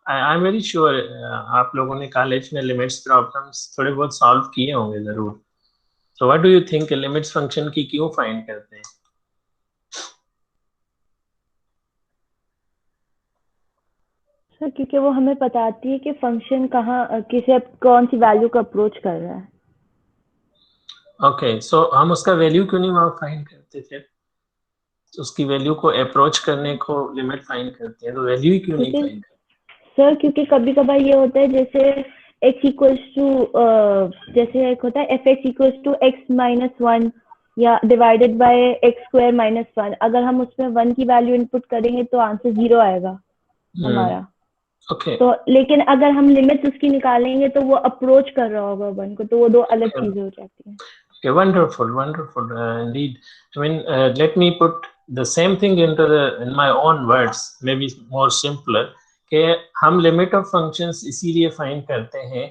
I am very sure आप लोगों ने कॉलेज में लिमिट्स प्रॉब्लम्स थोड़े बहुत सॉल्व किए होंगे जरूर। So what do you think limits function की क्यों फाइंड करते हैं? सर क्योंकि वो हमें बताती है कि फंक्शन कहाँ किसे कौन सी वैल्यू का अप्रोच कर रहा है। ओके, सो हम उसका वैल्यू क्यों नहीं वहां फाइंड करते फिर? उसकी वैल्यू को अप्रोच करने को लिमिट फाइंड करते हैं, तो वैल्यू ही क्यों नहीं क्योंकि फाइंड करते? सर क्योंकि कभी कभार ये होता है जैसे एक्स इक्वल्स टू जैसे एक होता है F X equals to X minus one या divided by X square minus one, अगर हम उसमें वन की वैल्यू इनपुट करेंगे तो आंसर जीरो आएगा हमारा। ओके तो लेकिन अगर हम लिमिट्स उसकी निकालेंगे तो वो अप्रोच कर रहा होगा वन को, तो वो दो अलग okay. चीजें हो जाती हैं। Okay, wonderful, wonderful. Indeed. I mean, let me put the same thing into in my own words, maybe more simpler. कि हम लिमिट ऑफ फंक्शंस इसीलिए फाइंड करते हैं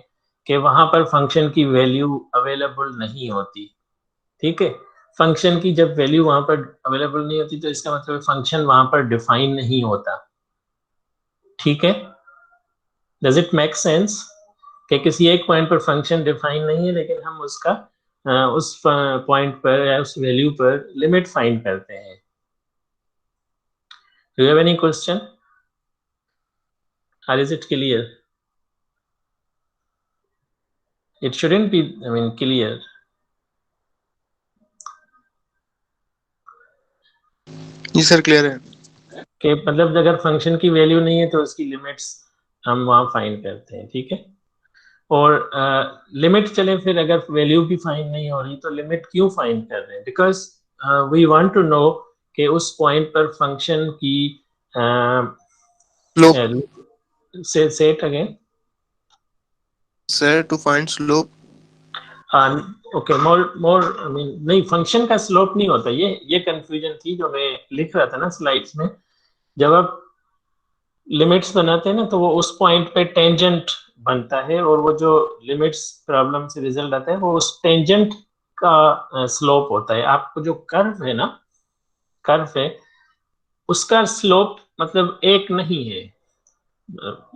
कि वहां पर फंक्शन की वैल्यू अवेलेबल नहीं होती। ठीक है, फंक्शन की जब वैल्यू वहां पर अवेलेबल नहीं होती तो इसका मतलब फंक्शन वहां पर डिफाइन नहीं होता। ठीक है, डज इट मेक सेंस कि किसी एक पॉइंट पर फंक्शन डिफाइन नहीं है लेकिन हम उसका उस पॉइंट पर या उस वैल्यू पर लिमिट फाइंड करते हैं। Do you have any question और is it clear? It shouldn't be, I mean, clear जी सर क्लियर है कि मतलब अगर फंक्शन की वैल्यू नहीं है तो उसकी लिमिट्स हम वहां फाइंड करते हैं। ठीक है, और लिमिट चले फिर अगर वैल्यू भी फाइंड नहीं हो रही तो लिमिट क्यों फाइंड कर रहे हैं? Because we want to know कि उस पॉइंट पर फंक्शन की slope say it again sir to find slope okay, more more I mean, नहीं, फंक्शन का स्लोप नहीं होता। ये कंफ्यूजन थी जो मैं लिख रहा था ना स्लाइड्स में। जब आप लिमिट्स बनाते हैं ना तो वो उस पॉइंट पे टेंजेंट बनता है और वो जो लिमिट्स प्रॉब्लम से रिजल्ट आता है वो उस टेंजेंट का स्लोप होता है। आपको जो कर्व है ना, कर्व है, उसका स्लोप मतलब एक नहीं है,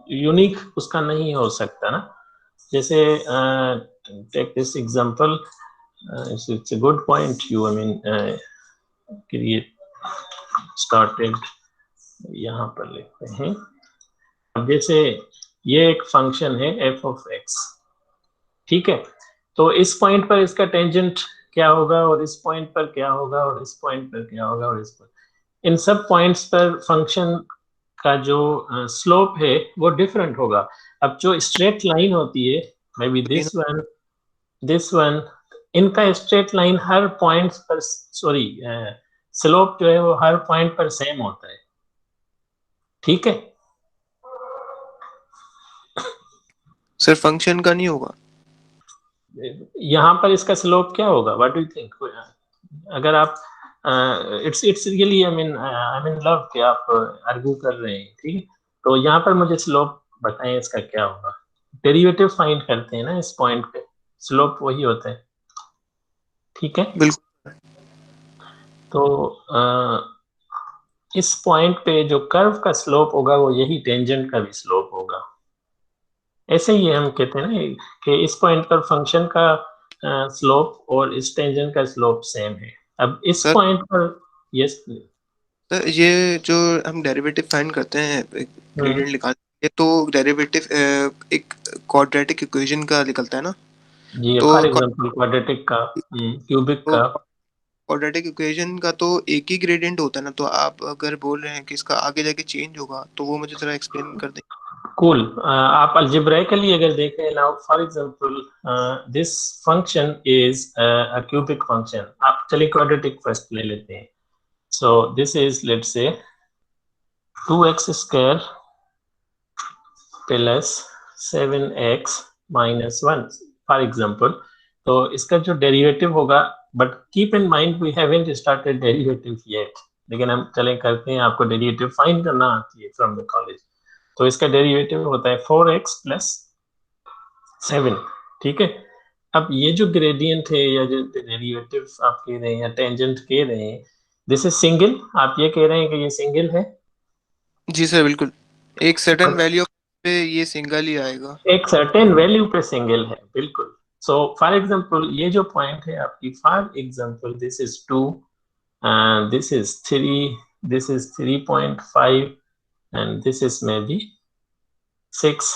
यूनिक उसका नहीं हो सकता ना। जैसे take this example, it's a good point you, I mean, create started, यहाँ पर लिखते हैं। अब जैसे ये एक फंक्शन है एफ ऑफ एक्स, ठीक है, तो इस पॉइंट पर इसका टेंजेंट क्या होगा और इस पॉइंट पर क्या होगा और इस पॉइंट पर क्या होगा और इस पर, इन सब पॉइंट्स पर फंक्शन का जो स्लोप है वो डिफरेंट होगा। अब जो स्ट्रेट लाइन होती है, मे बी दिस वन, इनका स्ट्रेट लाइन हर पॉइंट पर, सॉरी, स्लोप जो है वो हर पॉइंट पर सेम होता है। ठीक है, सर फंक्शन का नहीं होगा यहाँ पर इसका स्लोप क्या होगा? What do you think? अगर आप it's really, I mean love कि आप आर्ग्यू कर रहे हैं, ठीक है, तो यहाँ पर मुझे स्लोप बताएं इसका क्या होगा। डेरिवेटिव फाइंड करते हैं ना इस पॉइंट पे, स्लोप वही होता है। ठीक है, बिल्कुल तो इस पॉइंट पे जो कर्व का स्लोप होगा वो यही टेंजेंट का भी स्लोप होगा। ऐसे ही हम कहते हैं ना कि इस पॉइंट पर फंक्शन का स्लोप और इस टेंजेंट का स्लोप सेम है। अब इस सर पॉइंट पर, यस, सर ये जो हम डेरिवेटिव फाइंड करते हैं ग्रेडियंट निकालते हैं तो डेरिवेटिव एक क्वाड्रेटिक इक्वेशन का निकलता है ना जी, तो फॉर एग्जांपल क्वाड्रेटिक का, क्यूबिक का। क्वाड्रेटिक इक्वेशन का तो एक ही ग्रेडियंट होता है ना, तो आप अगर बोल रहे हैं कि इसका आगे जाके चेंज होगा तो वो मुझे जरा एक्सप्लेन कर दें। कूल, आप अलजेब्राइकली अगर देखें now, for example this function is a cubic function. आप चलिए क्वाड्रेटिक फर्स्ट ले लेते हैं। So this is, let's say, 2x square plus 7x minus 1, for example. तो इसका जो डेरिवेटिव होगा, but keep in mind we haven't started derivative yet, लेकिन हम चले करते हैं, आपको डेरिवेटिव फाइंड करना आती है फ्रॉम द कॉलेज। तो इसका डेरिवेटिव होता है 4x प्लस 7। ठीक है, अब ये जो ग्रेडियंट है या जो डेरिवेटिव आप कह रहे हैं या टेंजेंट कह रहे हैं, दिस इज सिंगल। आप ये कह रहे हैं कि ये सिंगल है? जी सर बिल्कुल, एक सर्टेन वैल्यू पे ये सिंगल ही आएगा। एक सर्टेन वैल्यू पे सिंगल है, बिल्कुल। सो फॉर एग्जांपल ये जो पॉइंट है आपकी, for example this is 2, this is 3, this is 3.5 and this is may be 6।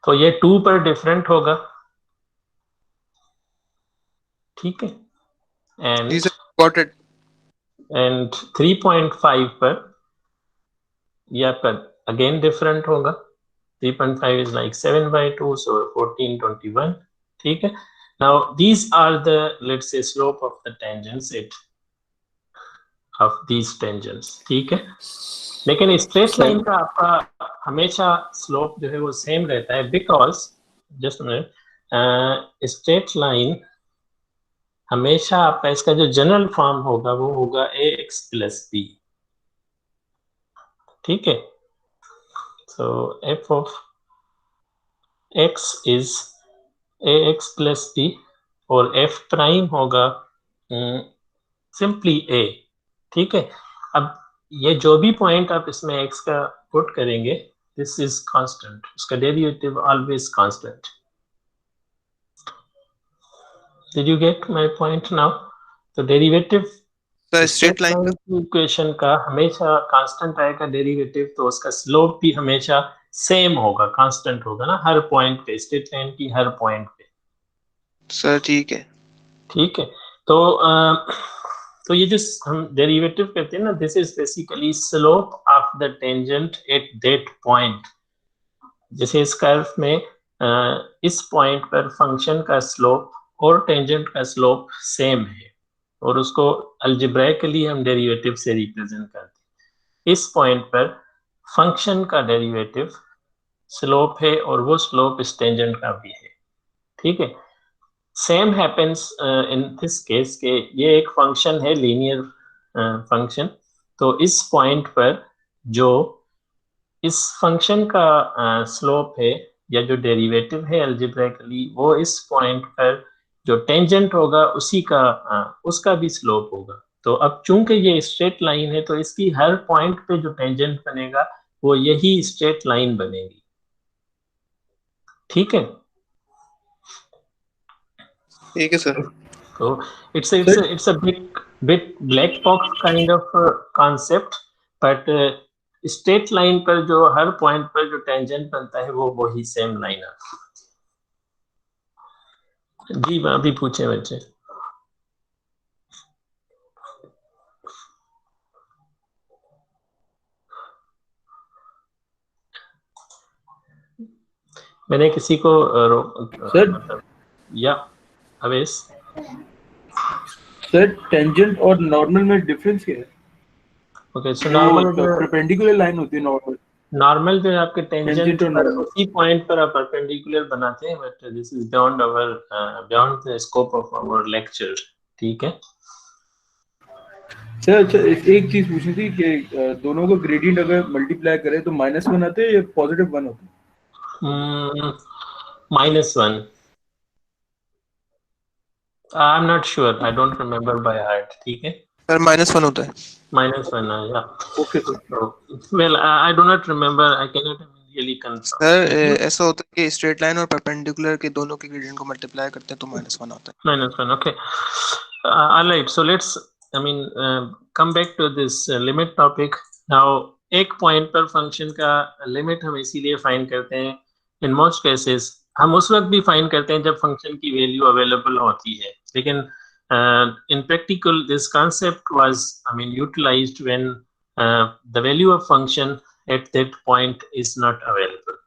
तो ये 2 पर डिफरेंट होगा, ठीक है, जी एंड सर, गॉट इट। 3.5 पर या पर अगेन डिफरेंट होगा। 3.5 is like 7 by 2, so 14, 21, ठीक है। Now these are the, let's say, slope of the tangents of these tangents, ठीक है। लेकिन स्ट्रेट सर लाइन का आपका हमेशा स्लोप जो है वो सेम रहता है, because just minute, straight line हमेशा आपका इसका जो जनरल फॉर्म होगा वो होगा ax plus b, ठीक है। so f of x is ax plus b और f प्राइम होगा सिंपली a, ठीक है। अब ये जो भी पॉइंट आप इसमें x का पुट करेंगे, दिस इज कांस्टेंट, उसका derivative always constant. Did you get my point now? तो derivative sir straight straight line line की इक्वेशन का हमेशा कांस्टेंट आएगा डेरिवेटिव, तो उसका स्लोप भी हमेशा सेम होगा, कांस्टेंट होगा ना, हर पॉइंट पे, स्ट्रेट लाइन की हर पॉइंट पे, सर ठीक है। ठीक है। तो ये जो हम डेरिवेटिव कहते हैं ना, this is basically slope of the tangent at that point. जैसे इस कर्व में इस पॉइंट पर फंक्शन का स्लोप और टेंजेंट का स्लोप सेम है, और उसको अलजेब्राइकली हम डेरिवेटिव से रिप्रेजेंट करते हैं। इस पॉइंट पर फंक्शन का डेरिवेटिव स्लोप है और वो स्लोप इस टेंजेंट का भी है, ठीक है। Same happens in this case के ये एक फंक्शन है, लीनियर फंक्शन। तो इस पॉइंट पर जो इस फंक्शन का स्लोप है या जो डेरिवेटिव है अलजेब्राइकली, वो इस पॉइंट पर जो टेंजेंट होगा उसी का उसका भी स्लोप होगा। तो अब चूंकि ये स्ट्रेट लाइन है तो इसकी हर पॉइंट पे जो टेंजेंट बनेगा वो यही स्ट्रेट लाइन बनेगी, ठीक है। ठीक है sir. So it's a bit black box kind of concept, but straight line पर जो हर पॉइंट पर जो टेंजेंट बनता है वो वही सेम लाइन है। जी अभी पूछे बच्चे। मैंने किसी को सर मतलब या अवेश सर टेंजेंट और नॉर्मल में डिफरेंस क्या है? Okay, so normal perpendicular line होती है नॉर्मल। नॉर्मल जो है आपके टेंजेंट और पर नॉर्मल उसी पॉइंट पर आप परपेंडिकुलर बनाते हैं, but this is beyond our beyond the scope of our lecture, ठीक है। सर अच्छा एक चीज पूछनी थी कि दोनों को ग्रेडियंट अगर मल्टीप्लाई करें तो -1 आते हैं या +1 होते हैं? -1, आई am not sure, I don't remember by heart, ठीक है। सर -1 होता है। -1 या okay sir. Well I do not remember, I can not really confirm. Sir ऐसा होता है कि स्ट्रेट लाइन और परपेंडिकुलर के दोनों के ग्रेडियंट को मल्टीप्लाई करते हैं तो -1 आता है। -1, okay. All right, so let's come back to this limit topic now. एक पॉइंट पर फंक्शन का लिमिट हम इसीलिए फाइंड करते हैं, इन मोस्ट केसेस हम उस वक्त भी फाइंड करते हैं जब फंक्शन की वैल्यू अवेलेबल होती है, लेकिन in practical this concept was utilized when the value of function at that point is not available,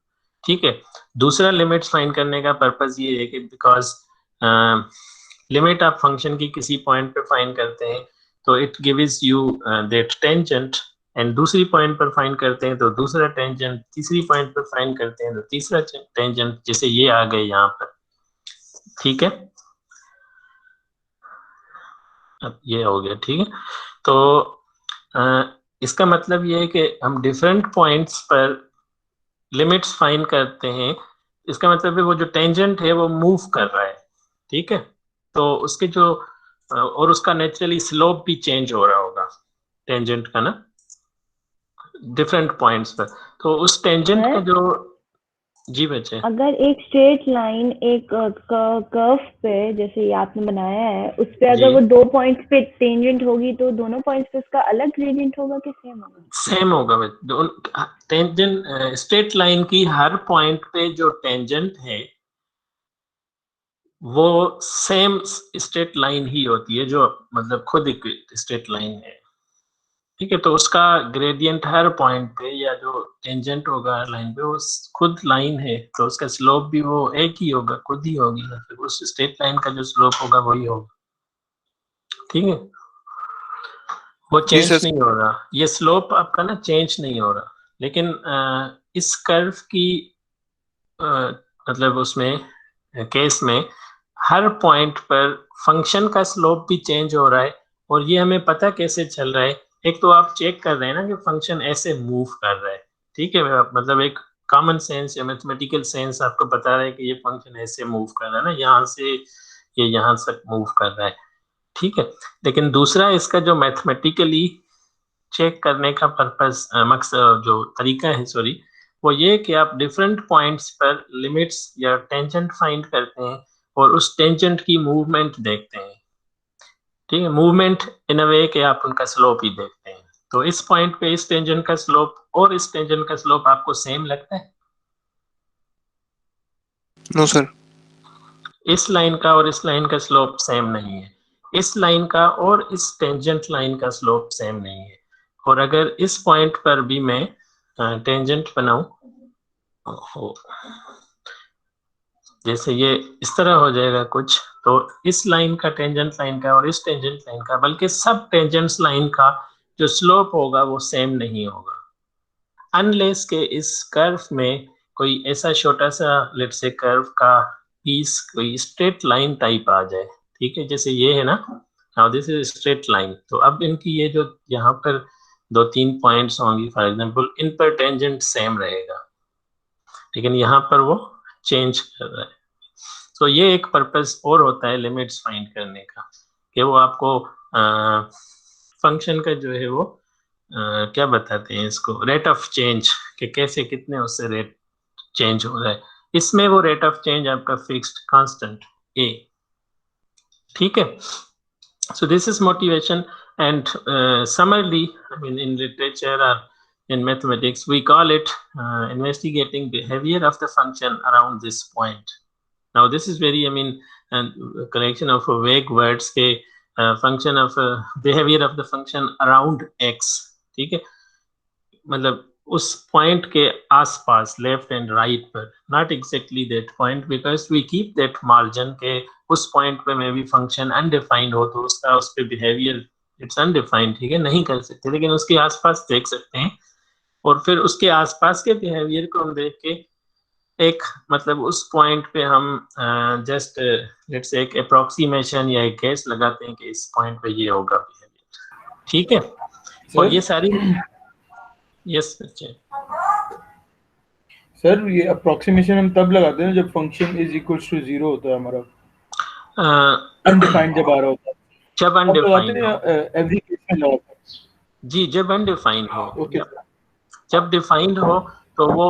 ठीक है। दूसरा लिमिट्स फाइंड करने का पर्पस ये है कि बिकॉज लिमिट आप फंक्शन की किसी पॉइंट पे फाइंड करते हैं तो it gives you that tangent, and दूसरी पॉइंट पर फाइंड करते हैं तो दूसरा टेंजेंट, तीसरी पॉइंट पर फाइंड करते हैं तो तीसरा टेंजेंट, जैसे ये आ गए यहाँ पर, ठीक है। अब ये हो गया, ठीक है। तो इसका मतलब ये है कि हम डिफरेंट पॉइंट्स पर लिमिट्स फाइंड करते हैं, इसका मतलब है वो जो टेंजेंट है वो मूव कर रहा है, ठीक है। तो उसके जो और उसका नेचुरली स्लोप भी चेंज हो रहा होगा टेंजेंट का ना, डिफरेंट पॉइंट्स पर। तो उस टेंजेंट का जो जी बच्चे, अगर एक स्ट्रेट लाइन एक कर्व पे जैसे ये आपने बनाया है उस पे जी अगर वो 2 पॉइंट्स पे टेंजेंट होगी तो दोनों पॉइंट्स पे उसका अलग ग्रेडियंट होगा कि सेम होगा? सेम होगा बच्चे। टेंजेंट स्ट्रेट लाइन की हर पॉइंट पे जो टेंजेंट है वो सेम स्ट्रेट लाइन ही होती है, जो मतलब खुद एक स्ट्रेट लाइन है। ठीक है, तो उसका ग्रेडियंट हर पॉइंट पे या जो टेंजेंट होगा लाइन पे वो खुद लाइन है, तो उसका स्लोप भी वो एक ही होगा, खुद ही होगी, या फिर उस स्ट्रेट लाइन का जो स्लोप होगा वही होगा। ठीक है, वो जी चेंज सर। नहीं हो रहा, ये स्लोप आपका ना चेंज नहीं हो रहा। लेकिन इस कर्व की अ, मतलब उसमें केस में हर पॉइंट पर फंक्शन का स्लोप भी चेंज हो रहा है। और ये हमें पता कैसे चल रहा है, एक तो आप चेक कर रहे हैं ना कि फंक्शन ऐसे मूव कर रहा है। ठीक है, मतलब एक कॉमन सेंस या मैथमेटिकल सेंस आपको बता रहा है कि ये फंक्शन ऐसे मूव कर रहा है ना, यहाँ से ये यहाँ तक मूव कर रहा है। ठीक है, लेकिन दूसरा इसका जो मैथमेटिकली चेक करने का पर्पस मकसद जो तरीका है, सॉरी, वो ये कि आप डिफरेंट पॉइंट्स पर लिमिट्स या टेंजेंट फाइंड करते हैं और उस टेंजेंट की मूवमेंट देखते हैं। ठीक है, मूवमेंट इन अ वे कि आप उनका स्लोप ही देखते हैं। तो इस पॉइंट पे इस टेंजेंट का स्लोप और इस टेंजेंट का स्लोप आपको सेम लगता है? No sir. इस लाइन का और इस लाइन का स्लोप सेम नहीं है। इस लाइन का और इस टेंजेंट लाइन का स्लोप सेम नहीं है। और अगर इस पॉइंट पर भी मैं टेंजेंट बनाऊं, हो जैसे ये इस तरह हो जाएगा कुछ, तो इस लाइन का टेंजेंट लाइन का और इस टेंजेंट लाइन का, बल्कि सब टेंजेंट्स लाइन का जो स्लोप होगा वो सेम नहीं होगा, अनलेस के इस कर्व में कोई ऐसा छोटा सा लेट्स से कर्व का पीस कोई स्ट्रेट लाइन टाइप आ जाए। ठीक है, जैसे ये है ना, now this is straight line, तो अब इनकी ये जो यहाँ पर दो तीन पॉइंट्स होंगी फॉर एग्जांपल, इन पर टेंजेंट सेम रहेगा, लेकिन यहाँ पर वो चेंज कर रहा है। तो ये एक पर्पस और होता है लिमिट्स फाइंड करने का, कि वो आपको फंक्शन का जो है वो क्या बताते हैं इसको, रेट ऑफ चेंज, कि कैसे कितने उससे रेट चेंज हो रहा है। इसमें वो रेट ऑफ चेंज आपका फिक्स्ड कांस्टेंट ए। ठीक है, so this is motivation, and summarily, I mean, in literature or in mathematics we call it investigating behavior of the function around this point. Now this is very, I mean, and collection of vague words के function of behavior of the function around x। ठीक है, मतलब उस point के आसपास left and right पर, not exactly that point, because we keep that margin के उस पॉइंट पे में भी फंक्शन अनडिफाइंड हो तो उसका उस पे बिहेवियर इट्स अनडिफाइंड। ठीक है, नहीं कर सकते, लेकिन उसके आसपास देख सकते हैं, और फिर उसके आसपास के बिहेवियर को हम देख के एक मतलब उस पॉइंट पे हम जस्ट लेट्स से एक अप्रोक्सीमेशन या एक गेस लगाते हैं कि इस पॉइंट पे ये होगा बिहेवियर। ठीक है, और सर ये सारी, यस बच्चे, सर ये अप्रोक्सीमेशन हम तब लगाते हैं जब फंक्शन इज इक्वल्स टू 0 होता है हमारा, अनडिफाइंड जब आ रहा होता है जब तब लगाते अनडिफाइंड हैं, हो, या एवरी केस में लगाते जी जब अनडिफाइंड हो, हैं? ओके या सर। जब डिफाइंड हो तो वो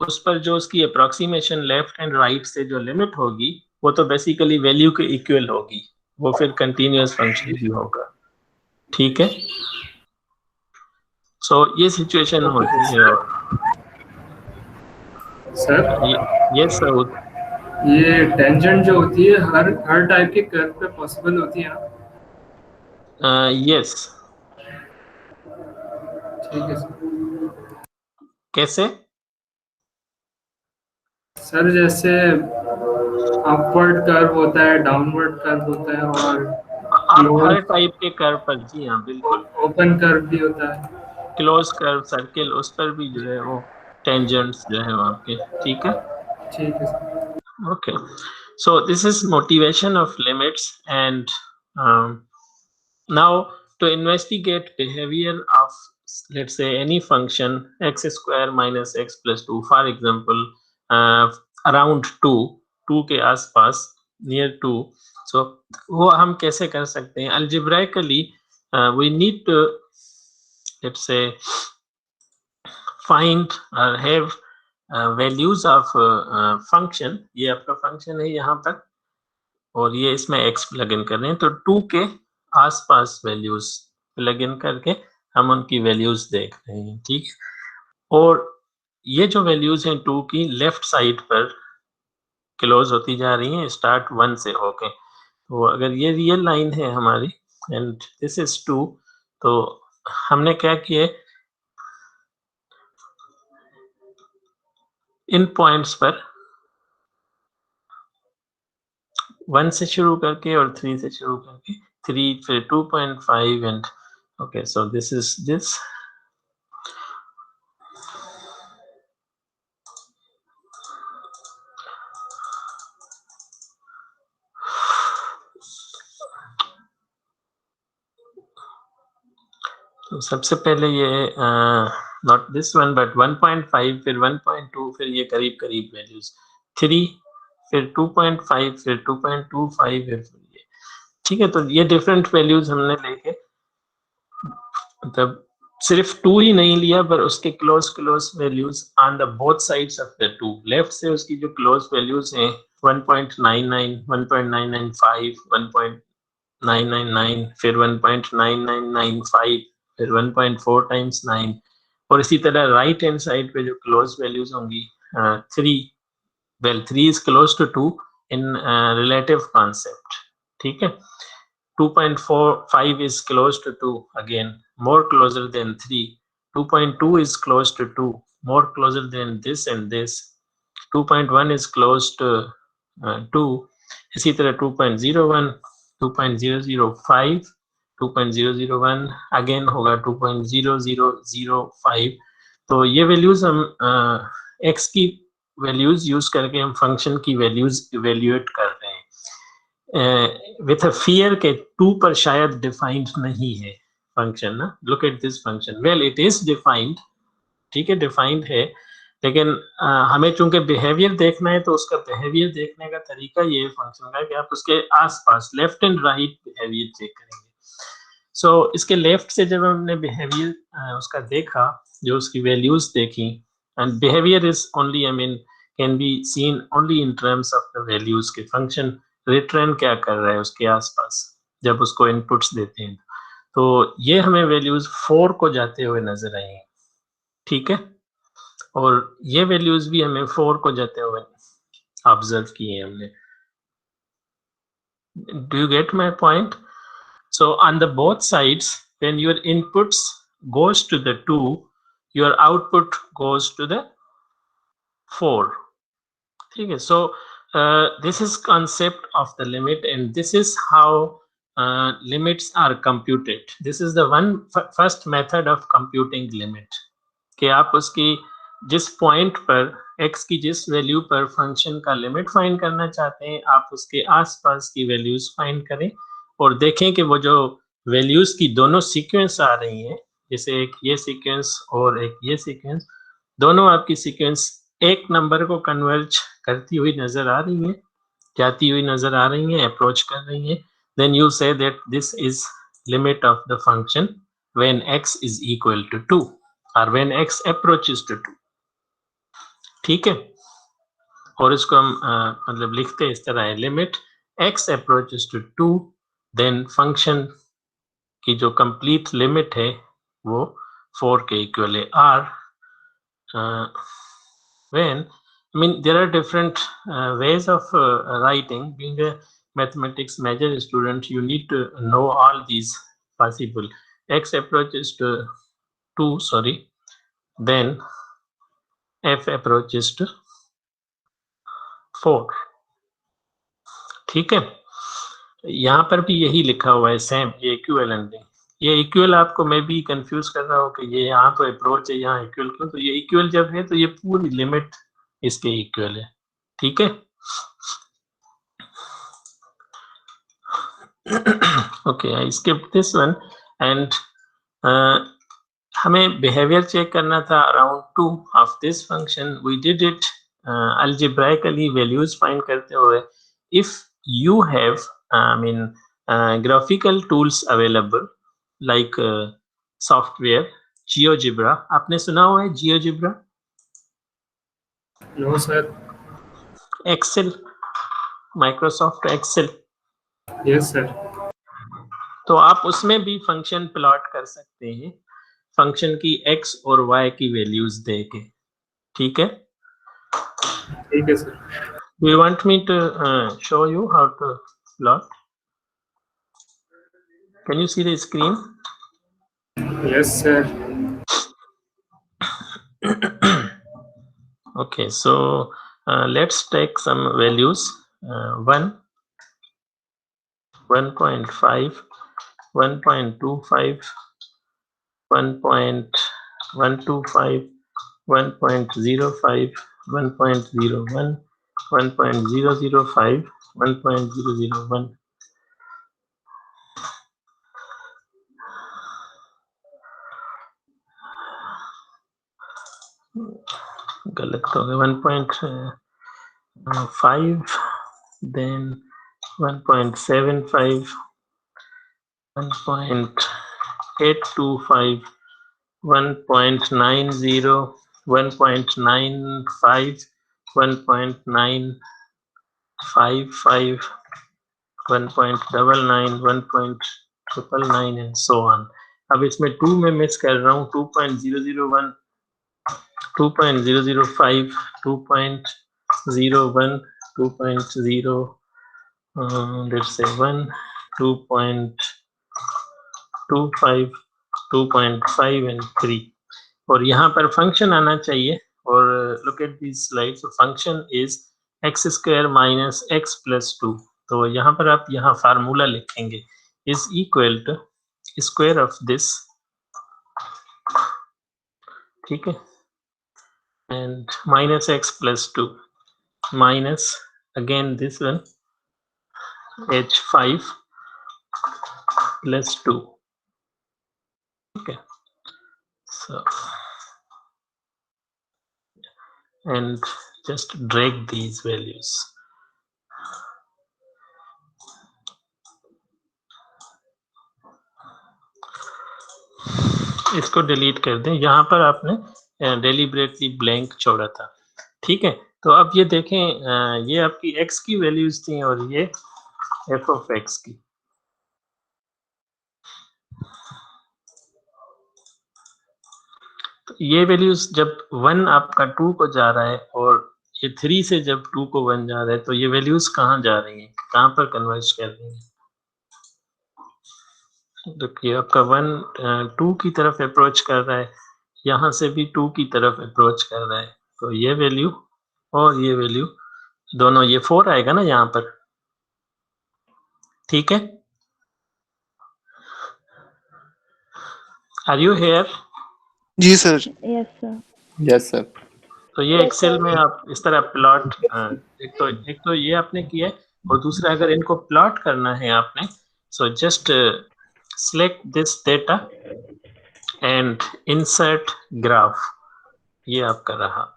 उस पर जो उसकी अप्रोक्सीमेशन लेफ्ट एंड राइट से जो लिमिट होगी वो तो बेसिकली वैल्यू के इक्वल होगी, वो फिर कंटिन्यूअस फंक्शन भी होगा। ठीक है, सो ये सिचुएशन ओके होती है। सर। और सर ये सब, ये टेंजेंट जो होती है हर हर टाइप के कर्व पे पॉसिबल होती है ना? यस, ठीक है सर। कैसे? सर जैसे अपवर्ड कर्व होता है, डाउनवर्ड कर्व होता है, और आप हर क्लोज टाइप के कर्व पर, जी हाँ बिल्कुल, ओपन कर्व भी होता है। क्लोज कर्व, सर्किल, उस पर भी जो है वो टेंजेंट्स जो है वो आपके। ठीक है, ठीक है sir. okay, so this is motivation of limits, and now to investigate behavior of, let's say, any function x square minus x plus 2, for example, around 2 के आसपास, near 2, so वो हम कैसे कर सकते हैं algebraically? We need to, let's say, find or have values of function, ये आपका फंक्शन है यहाँ तक, और ये इसमें x प्लग इन कर रहे हैं, तो 2 के आसपास वैल्यूज प्लग इन करके हम उनकी वैल्यूज देख रहे हैं, ठीक। और ये जो वैल्यूज हैं 2 की लेफ्ट साइड पर क्लोज होती जा रही हैं स्टार्ट 1 से होके, तो अगर ये रियल लाइन है हमारी एंड दिस इज 2, तो हमने क्या किया, इन पॉइंट्स पर 1 से शुरू करके और 3 से शुरू करके 3 फिर 2.5 and okay, so this is this. तो सबसे पहले ये नॉट दिस वन बट 1.5 फिर 1.2 फिर ये करीब करीब वैल्यूज 3 फिर 2.5 फिर 2.25 फिर ये, ठीक है। तो ये डिफरेंट वैल्यूज हमने लेके, मतलब सिर्फ 2 ही नहीं लिया पर उसके close close values on the both sides of the 2, left से उसकी जो क्लोज वैल्यूज हैं 1.99 1.995 1.999 फिर 1.9995 फिर 1.4 टाइम्स 9, और इसी तरह राइट हैंड साइड पे जो क्लोज वैल्यूज होंगी 3, well 3 is close to 2 in relative concept, ठीक है। 2.45 is close to 2, again more closer than 3, 2.2 is close to 2, more closer than this and this, 2.1 is close to 2, इसी तरह 2.01 2.005 2.001 again होगा 2.0005। तो ये वैल्यूज हम x की वैल्यूज यूज करके हम फंक्शन की वैल्यूज इवेल्युएट कर रहे हैं विथ अ फियर के 2 पर शायद डिफाइंड नहीं है फंक्शन ना। Look at this function, well it is defined, ठीक है, डिफाइंड है, लेकिन हमें चूंकि बिहेवियर देखना है तो उसका बिहेवियर देखने का तरीका ये फंक्शन का कि आप उसके आसपास left and right behavior check करेंगे। सो इसके लेफ्ट से जब हमने बिहेवियर उसका देखा, जो उसकी वैल्यूज देखी, and behavior is only, I mean, can be seen only in terms of the values के function return क्या कर रहा है उसके आसपास जब उसको inputs देते हैं। तो ये हमें values 4 को जाते हुए नजर आई हैं, ठीक है, और ये values भी हमें 4 को जाते हुए ऑब्जर्व किए हमने। Do you get my point? So on the both sides, when your inputs goes to the 2, your output goes to the 4, ठीक है। So this is concept of the limit and this is how limits are computed. This is the first method of computing limit, कि आप उसकी जिस point पर x की जिस value पर फंक्शन का लिमिट फाइंड करना चाहते हैं, आप उसके आसपास की वैल्यूज फाइंड करें और देखें कि वो जो वैल्यूज की दोनों सीक्वेंस आ रही हैं, जैसे एक ये सीक्वेंस और एक ये सीक्वेंस, दोनों आपकी सीक्वेंस एक नंबर को कन्वर्ज करती हुई नजर आ रही है, जाती हुई नजर आ रही है, अप्रोच कर रही है, then you say that this is limit of the function when x is equal to 2 or when x approaches to 2, ठीक है। और इसको हम मतलब लिखते हैं इस तरह है, limit x approaches to 2 then function की जो कंप्लीट लिमिट है वो 4 के इक्वल है, और when, I mean, there are different ways of writing. Being a mathematics major student, you need to know all these possible. X approaches to 2, sorry, then f approaches to 4, ठीक है। यहाँ पर भी यही लिखा हुआ है सेम, ये इक्विवेलेंट है। ये इक्वल आपको मैं भी कंफ्यूज कर रहा हूँ कि ये यहाँ तो अप्रोच है, यहाँ इक्वल क्यों, तो ये इक्वल जब है तो ये पूरी लिमिट इसके इक्वल है, ठीक है। Okay, I skip this one and हमें बिहेवियर चेक करना था around 2 of this function. We did it algebraically values find करते हुए। If you have I mean graphical tools available like software GeoGebra, आपने सुना हुआ है GeoGebra? No sir. Excel, Microsoft Excel, yes sir. तो आप उसमें भी फंक्शन प्लॉट कर सकते हैं, फंक्शन की x और y की वैल्यूज देके, ठीक है। ठीक है sir. Do you want me to show you how to plot? Can you see the screen? Yes sir. Okay, so let's take some values. 1, 1.5, 1.25, 1.125, 1.05, 1.01, 1.005, 1.001. गलत हो गया, 1.5, then 1.75, 1.825, 1.90, 1.95, 1.955, 1.99, 1.999 and so on. अब इसमें 2 में मिस कर रहा हूँ, 2.001, 2.005, 2.01, 2.0, let's say 1, 2.25, 2.5 and 3. और यहाँ पर फंक्शन आना चाहिए, और look at this slide, function is x square minus x plus 2। तो यहाँ पर आप यहाँ फार्मूला लिखेंगे, is equal to square of this, ठीक है, and minus x plus 2 minus again this one h5 plus 2. Okay, so and just drag these values. इसको delete कर दें, यहाँ पर आपने डेलिबरेटली ब्लैंक छोड़ा था, ठीक है। तो अब ये देखें, ये आपकी x की वैल्यूज थी और ये f ऑफ x की। तो ये वैल्यूज जब 1 आपका 2 को जा रहा है और ये 3 से जब 2 को 1 जा रहा है, तो ये वैल्यूज कहाँ जा रही हैं, कहाँ पर कन्वर्ज कर रही हैं? देखिए आपका 1 2 की तरफ अप्रोच कर रहा है, यहाँ से भी 2 की तरफ अप्रोच कर रहा है, तो ये वैल्यू और ये वैल्यू दोनों, ये 4 आएगा ना यहाँ पर, ठीक है। Are you here? जी sir. Yes sir. Yes sir. तो ये एक्सेल में आप इस तरह प्लॉट, एक तो ये आपने किया है, और दूसरा अगर इनको प्लॉट करना है आपने, so just select this data and insert graph, ये आपका रहा।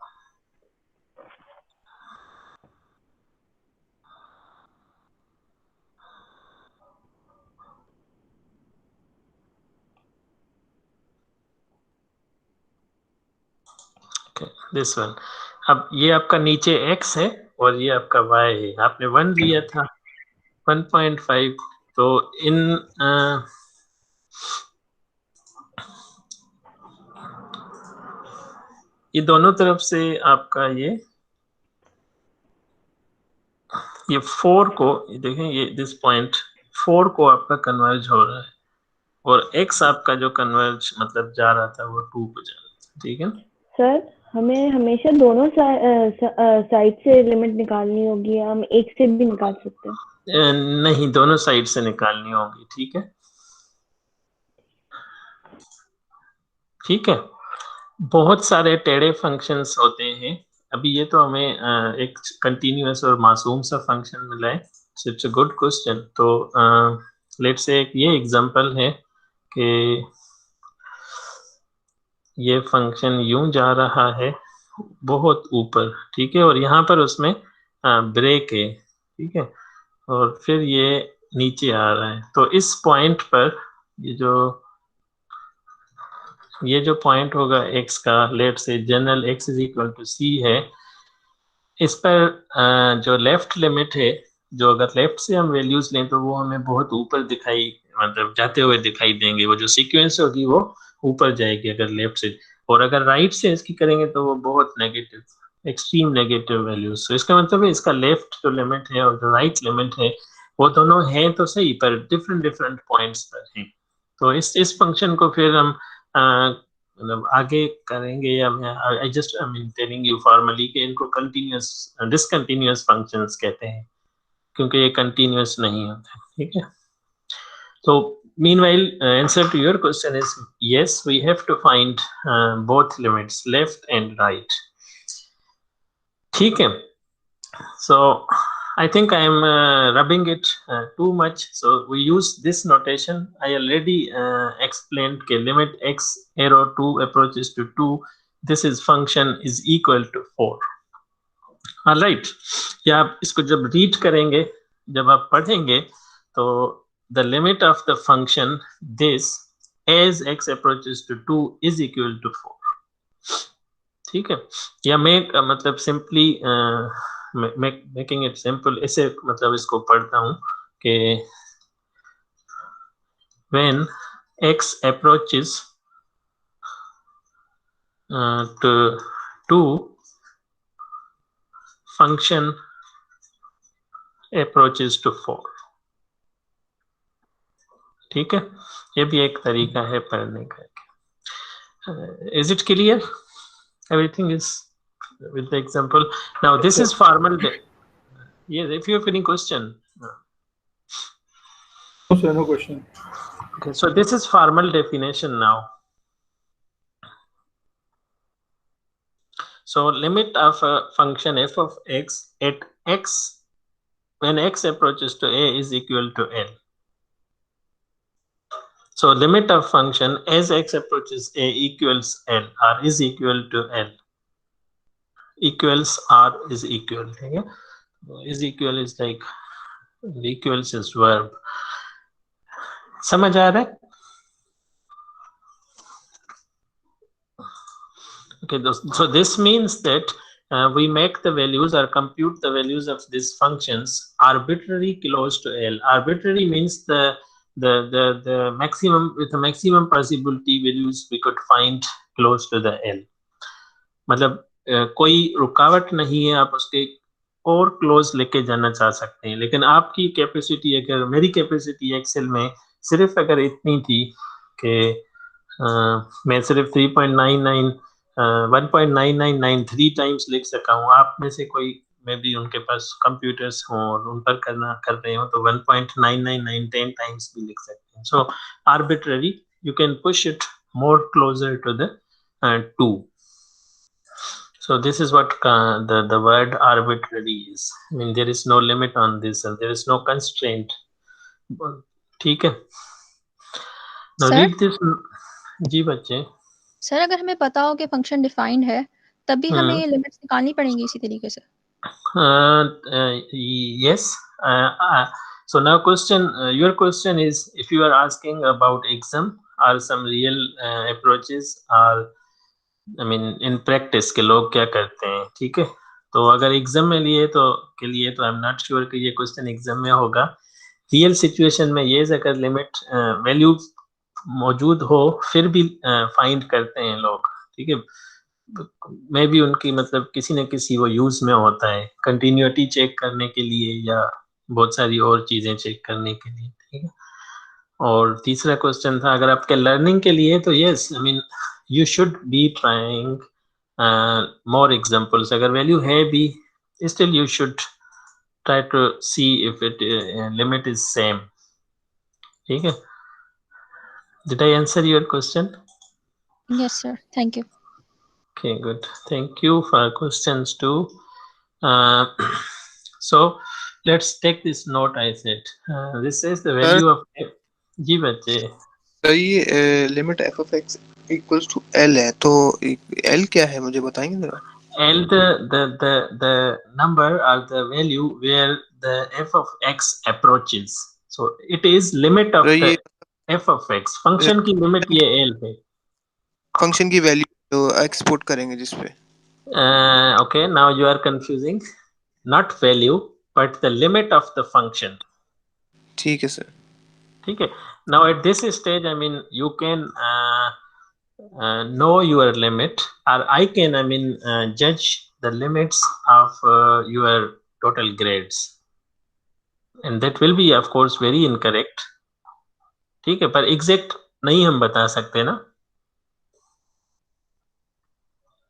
This one. अब ये आपका नीचे x है और ये आपका y है, आपने 1 लिया था, 1.5, तो इन ये दोनों तरफ से आपका ये 4 को देखें, ये दिस पॉइंट 4 को आपका कन्वर्ज हो रहा है, और x आपका जो कन्वर्ज मतलब जा रहा था वो 2 को जा रहा था, ठीक है। सर हमें हमेशा दोनों साइड से लिमिट निकालनी होगी, हम एक से भी निकाल सकते हैं? नहीं, दोनों साइड से निकालनी होगी, ठीक है, ठीक है। बहुत सारे टेढ़े फंक्शंस होते हैं, अभी ये तो हमें एक कंटिन्यूअस और मासूम सा फंक्शन मिला है, इट्स अ गुड क्वेश्चन। तो लेट्स से एक ये एग्जांपल है कि ये फंक्शन यूं जा रहा है बहुत ऊपर, ठीक है, और यहाँ पर उसमें ब्रेक है, ठीक है, और फिर ये नीचे आ रहा है। तो इस पॉइंट पर ये जो पॉइंट होगा x का, let say general x is equal to c है, इस पर जो लेफ्ट लिमिट है, जो अगर लेफ्ट से हम वैल्यूज लें तो वो हमें बहुत ऊपर दिखाई, मतलब जाते हुए दिखाई देंगे, वो जो सीक्वेंस होगी वो ऊपर जाएगी अगर लेफ्ट से, और अगर राइट से इसकी करेंगे तो वो बहुत नेगेटिव, एक्सट्रीम नेगेटिव वैल्यूज। तो इसका मतलब है इसका लेफ्ट जो लिमिट है और जो राइट लिमिट है वो दोनों हैं तो सही, पर डिफरेंट डिफरेंट पॉइंट्स पर हैं। तो इस फंक्शन को फिर हम मतलब आगे करेंगे, या I just I mean telling you formally कि इनको कंटिन्यूअस डिसकंटिन्यूअस फंक्शंस कहते हैं, क्योंकि ये कंटिन्यूअस नहीं होते। ठीक है, तो meanwhile answer to your question is yes, we have to find both limits, left and right. ठीक है, so I think I am rubbing it too much, so we use this notation. I already explained कि limit x arrow 2 approaches to 2, this is function is equal to 4. Alright, या आप इसको जब read करेंगे, जब आप पढ़ेंगे, तो the limit of the function this as x approaches to 2 is equal to 4. ठीक है, या मैं मतलब सिंपली मेकिंग इट सिंपल, ऐसे मतलब इसको पढ़ता हूँ कि when x approaches to 2, function approaches to 4. ठीक है, ये भी एक तरीका है पढ़ने का। Is it clear? Everything is with the example. Now this is formal. Yes, if you have any question. No sir, no question. Okay, so this is formal definition now. So limit of a function f of x at x when x approaches to a is equal to L. So limit of function as x approaches a equals L or is equal to L. Equals or is equal. Okay? Is equal is like equals is verb. समझ आ रहा है? Okay, so this means that we make the values or compute the values of these functions arbitrary close to L. Arbitrary means the maximum, with the maximum possibility values we could find close to the L. मतलब कोई रुकावट नहीं है, आप उसके और close लेके जाना चाह सकते हैं, लेकिन आपकी कैपेसिटी, अगर मेरी कैपेसिटी एक्सेल में सिर्फ अगर इतनी थी कि मैं सिर्फ 3.99 1.9993 टाइम्स लिख सका हूँ, आप में से कोई मे भी उनके पास कंप्यूटर्स हों और उन पर कर रहे हो तो 1.9999 टाइम्स भी लिख सकते हैं. सो arbitrary you can push it more closer to the 2. So this is what the word arbitrary is. I mean, there is no limit on this and there is no constraint. ठीक है. Now read this. जी बच्चे. Sir अगर हमें पता हो कि function defined है तब भी हमें लिमिट्स निकालनी पड़ेंगी इसी तरीके से. Yes. So now your question is, if you are asking about exam or some real approaches or I mean in practice के लोग क्या करते हैं, ठीक है. तो अगर एग्जाम में लिए तो आई एम नॉट श्योर कि ये क्वेश्चन एग्जाम में होगा. रियल सिचुएशन में ये अगर लिमिट वैल्यू मौजूद हो फिर भी फाइंड करते हैं लोग, ठीक है. मे भी उनकी मतलब किसी न किसी वो यूज में होता है, कंटिन्यूटी चेक करने के लिए या बहुत सारी और चीजें चेक करने के लिए, ठीक है. और तीसरा क्वेश्चन था अगर आपके लर्निंग के लिए, तो yes I mean you should be trying more examples. अगर वैल्यू है भी, still you should try to see if it limit is same. ठीक है. Did I answer your question? Yes sir, thank you. Okay, good. Thank you for questions too. So let's take this note. I said this is the value of f. जी बच्चे. तो ये limit f of x equals to L है, तो L क्या है मुझे बताएंगे जरा. L the number or the value where the f of x approaches. So it is limit of the f of x. Function की लिमिट ये L है. फंक्शन की वैल्यू तो एक्सपोर्ट करेंगे जिस पे. Okay, now you are confusing. Not value, but the limit of the function. ठीक है सर. ठीक है. Now at this stage, I mean, you can know your limit, or I can, I mean, judge the limits of your total grades, and that will be, of course, very incorrect. ठीक है, पर exact नहीं हम बता सकते ना.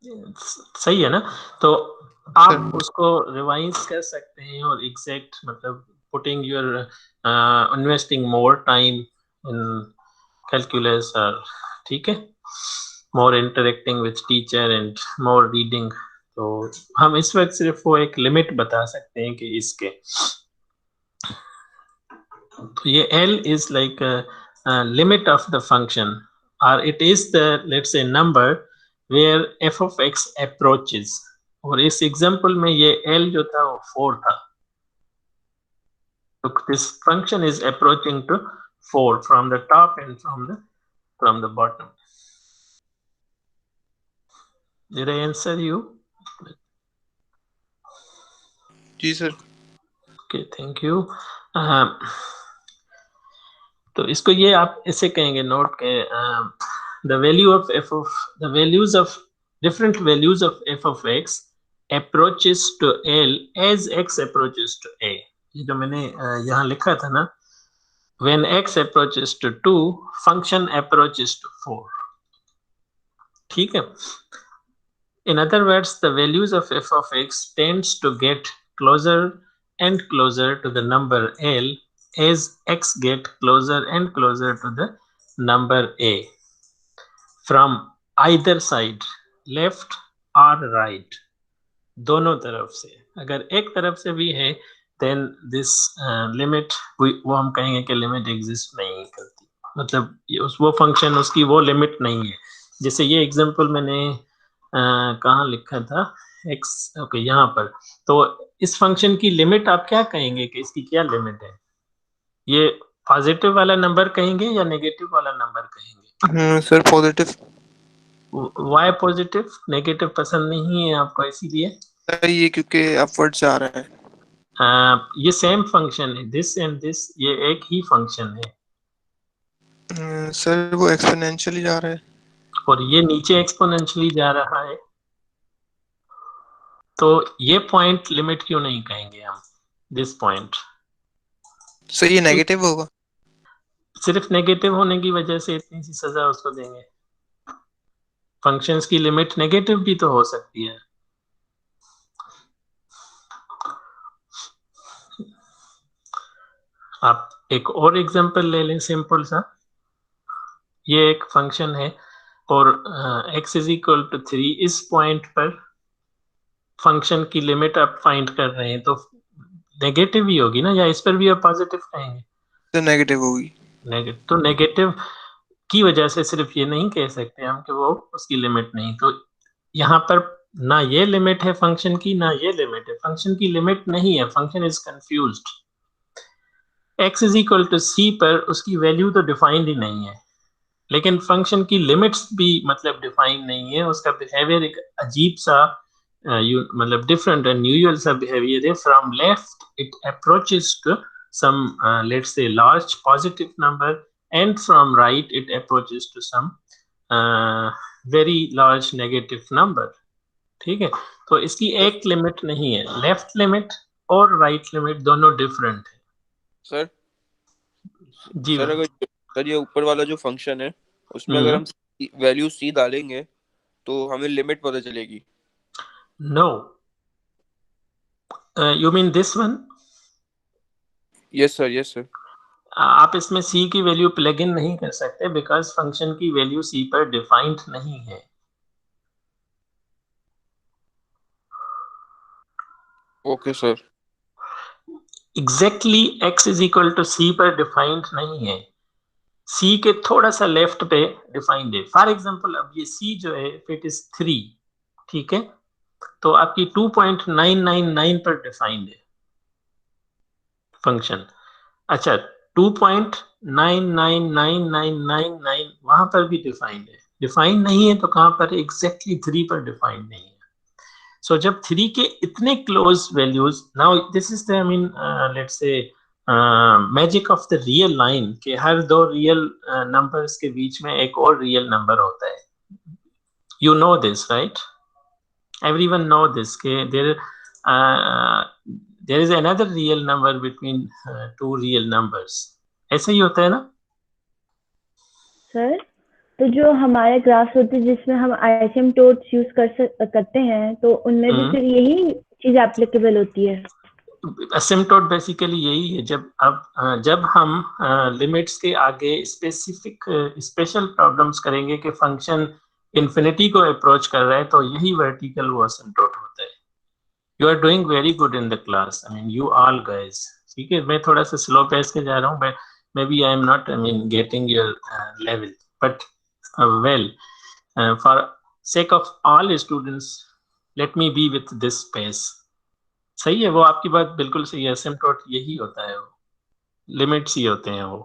सही है ना. तो आप उसको रिवाइज कर सकते हैं और एग्जैक्ट मतलब putting your investing more time in calculus, और ठीक है, more interacting with teacher and more reading. तो हम इस वक्त सिर्फ वो एक लिमिट बता सकते हैं कि इसके. तो ये L is like a limit of the function, or it is the, let's say, number where f of x approaches. और इस एग्जांपल में ये L जो था वो 4 था. So this function is approaching to 4 from the top and from the bottom. Did I answer you? जी sir. Okay, thank you. तो इसको ये आप ऐसे कहेंगे नोट के the values of different values of f of x approaches to L as x approaches to A. ये जो मैंने यहाँ लिखा था ना, when x approaches to 2, function approaches to 4. ठीक है. In other words, the values of f of x tends to get closer and closer to the number L as x get closer and closer to the number A from either side, left or right. दोनों तरफ से. अगर एक तरफ से भी है then this limit, वो हम कहेंगे कि लिमिट एग्जिस्ट नहीं करती. मतलब वो फंक्शन उसकी वो लिमिट नहीं है. जैसे ये एग्जांपल मैंने कहाँ लिखा था, x, ओके, यहाँ पर. तो इस फंक्शन की लिमिट आप क्या कहेंगे कि इसकी क्या लिमिट है? ये पॉजिटिव वाला नंबर कहेंगे या नेगेटिव वाला नंबर कहेंगे? Sir positive. Why positive? Negative पसंद नहीं है आपको इसीलिए? सर ये क्योंकि अपवर्ड जा रहा है. ये सेम फंक्शन है, दिस एंड दिस, ये एक ही फंक्शन है. सर वो एक्सपोनेंशियली जा रहा है और ये नीचे एक्सपोनेंशियली जा रहा है. तो ये पॉइंट लिमिट क्यों नहीं कहेंगे हम, दिस पॉइंट? सर ये नेगेटिव होगा. सिर्फ नेगेटिव होने की वजह से इतनी सी सजा उसको देंगे? फंक्शंस की लिमिट नेगेटिव भी तो हो सकती है. आप एक और एग्जांपल ले लें सिंपल सा. ये एक फंक्शन है और x इज इक्वल टू 3. इस पॉइंट पर फंक्शन की लिमिट आप फाइंड कर रहे हैं, तो नेगेटिव ही होगी ना, या इस पर भी आप पॉजिटिव कहेंगे? तो नेगेटिव होगी. नेगेटिव. तो नेगेटिव की वजह से सिर्फ ये नहीं कह सकते हम कि वो उसकी लिमिट नहीं. तो यहाँ पर ना ये लिमिट है फंक्शन की, ना ये लिमिट है. फंक्शन की लिमिट नहीं है, function is confused. x is equal to c पर उसकी वैल्यू तो डिफाइंड ही नहीं है, लेकिन फंक्शन की लिमिट्स भी मतलब डिफाइन नहीं है. उसका बिहेवियर एक अजीब सा मतलब डिफरेंट अनयूजुअल सा बिहेवियर है. From left it approaches to some let's say large positive number, and from right it approaches to some very large negative number. ठीक है. तो इसकी एक लिमिट नहीं है. लेफ्ट लिमिट और राइट लिमिट दोनों डिफरेंट है. सर जी सर, अगर सर ये ऊपर वाला जो फंक्शन है उसमें अगर हम वैल्यू c डालेंगे तो हमें लिमिट पता चलेगी? No. You mean this one? Yes sir, yes sir. आप इसमें c की वैल्यू प्लग इन नहीं कर सकते बिकॉज फंक्शन की वैल्यू c पर डिफाइंड नहीं है. Okay sir. Exactly x is equal to c पर डिफाइंड नहीं है, c के थोड़ा सा लेफ्ट पे डिफाइंड है. फॉर एग्जांपल अब ये c जो है इट इज 3, ठीक है, तो आपकी 2.999 पर डिफाइंड है फंक्शन. अच्छा, 2.999999 वहां पर भी डिफाइंड है. डिफाइंड नहीं है तो कहां पर? एग्जैक्टली 3 पर डिफाइंड नहीं है. सो जब 3 के इतने close values, now this is the I mean let's say magic of the real line कि हर दो रियल नंबर्स के बीच में एक और रियल नंबर होता है. You know this right, everyone know this कि there is another real number between two real numbers. ऐसा ही होता है ना सर? तो जो हमारे ग्राफ्स होते हैं जिसमें हम आइसिम्पटोट्स यूज करते हैं, तो उनमें भी फिर यही चीज एप्लीकेबल होती है. असिम्पटोट बेसिकली यही है. जब हम लिमिट्स के आगे स्पेसिफिक स्पेशल प्रॉब्लम्स करेंगे कि फंक्शन इन्फिनिटी को अप्रोच कर रहा है, तो यही वर्टिकल वो असिम्पटोट होता है. You are doing very good in the class, I mean you all guys. ठीक है, मैं थोड़ा सा स्लो पेस के जा रहा हूँ, but maybe I am not I mean getting your level, but well for sake of all students let me be with this pace. सही है, वो आपकी बात बिल्कुल सही है. असिम्पटोट यही होता है, वो लिमिट्स ही होते हैं वो.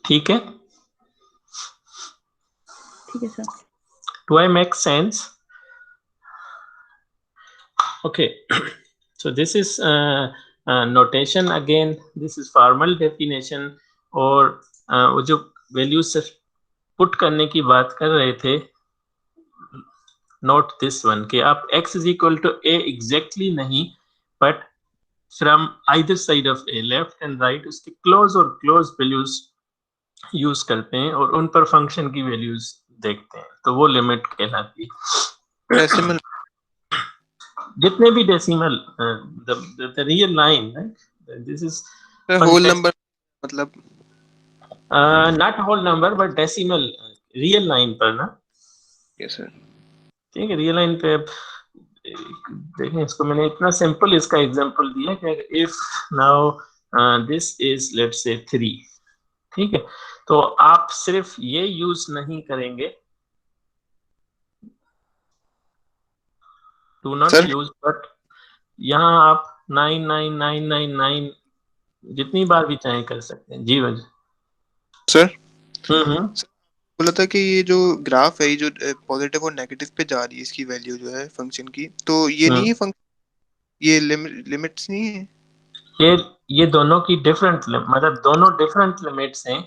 ठीक है, ठीक है sir. Do I make sense? Okay, so this is notation again. This is formal definition. और वो जो values पुट करने की बात कर रहे थे, note this one कि आप x is equal to a exactly नहीं, but from either side of a, left and right, उसके close और close values यूज करते हैं और उन पर फंक्शन की वैल्यूज देखते हैं, तो वो लिमिट कहलाती है. डेसिमल जितने भी decimal the real line, right, this is whole number, मतलब not whole number but decimal real line पर ना. Yes sir. ठीक है, रियल लाइन पे देखें, इसको मैंने इतना सिंपल इसका एग्जांपल दिया कि if now this is let's से 3. ठीक है, तो आप सिर्फ ये यूज नहीं करेंगे, डू नॉट यूज, बट यहाँ आप 99999 जितनी बार भी चाहें कर सकते हैं. जी वजह सर हम्म बोला था कि ये जो ग्राफ है, ये जो पॉजिटिव और नेगेटिव पे जा रही है इसकी वैल्यू जो है फंक्शन की, तो ये नहीं है फंक्शन, ये लिमिट्स नहीं है. ये दोनों की डिफरेंट, मतलब दोनों डिफरेंट लिमिट्स हैं.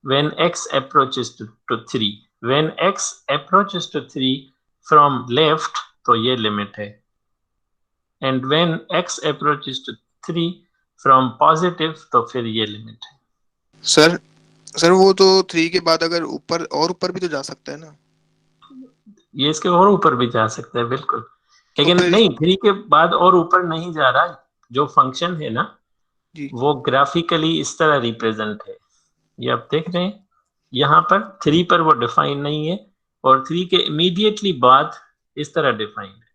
when x approaches to 3, when x approaches to 3 from left, तो ये लिमिट है. and when x approaches to 3 from positive, तो फिर ये लिमिट है. सर वो तो 3 के बाद अगर ऊपर और ऊपर भी तो जा सकता है ना. ये इसके और ऊपर भी जा सकता है बिल्कुल, लेकिन तो नहीं, 3 के बाद और ऊपर नहीं जा रहा. जो फंक्शन है ना जी, वो ग्राफिकली इस तरह रिप्रेजेंट है. ये आप देख रहे हैं, यहाँ पर 3 पर वो डिफाइन नहीं है, और 3 के इमीडिएटली बाद इस तरह डिफाइंड है,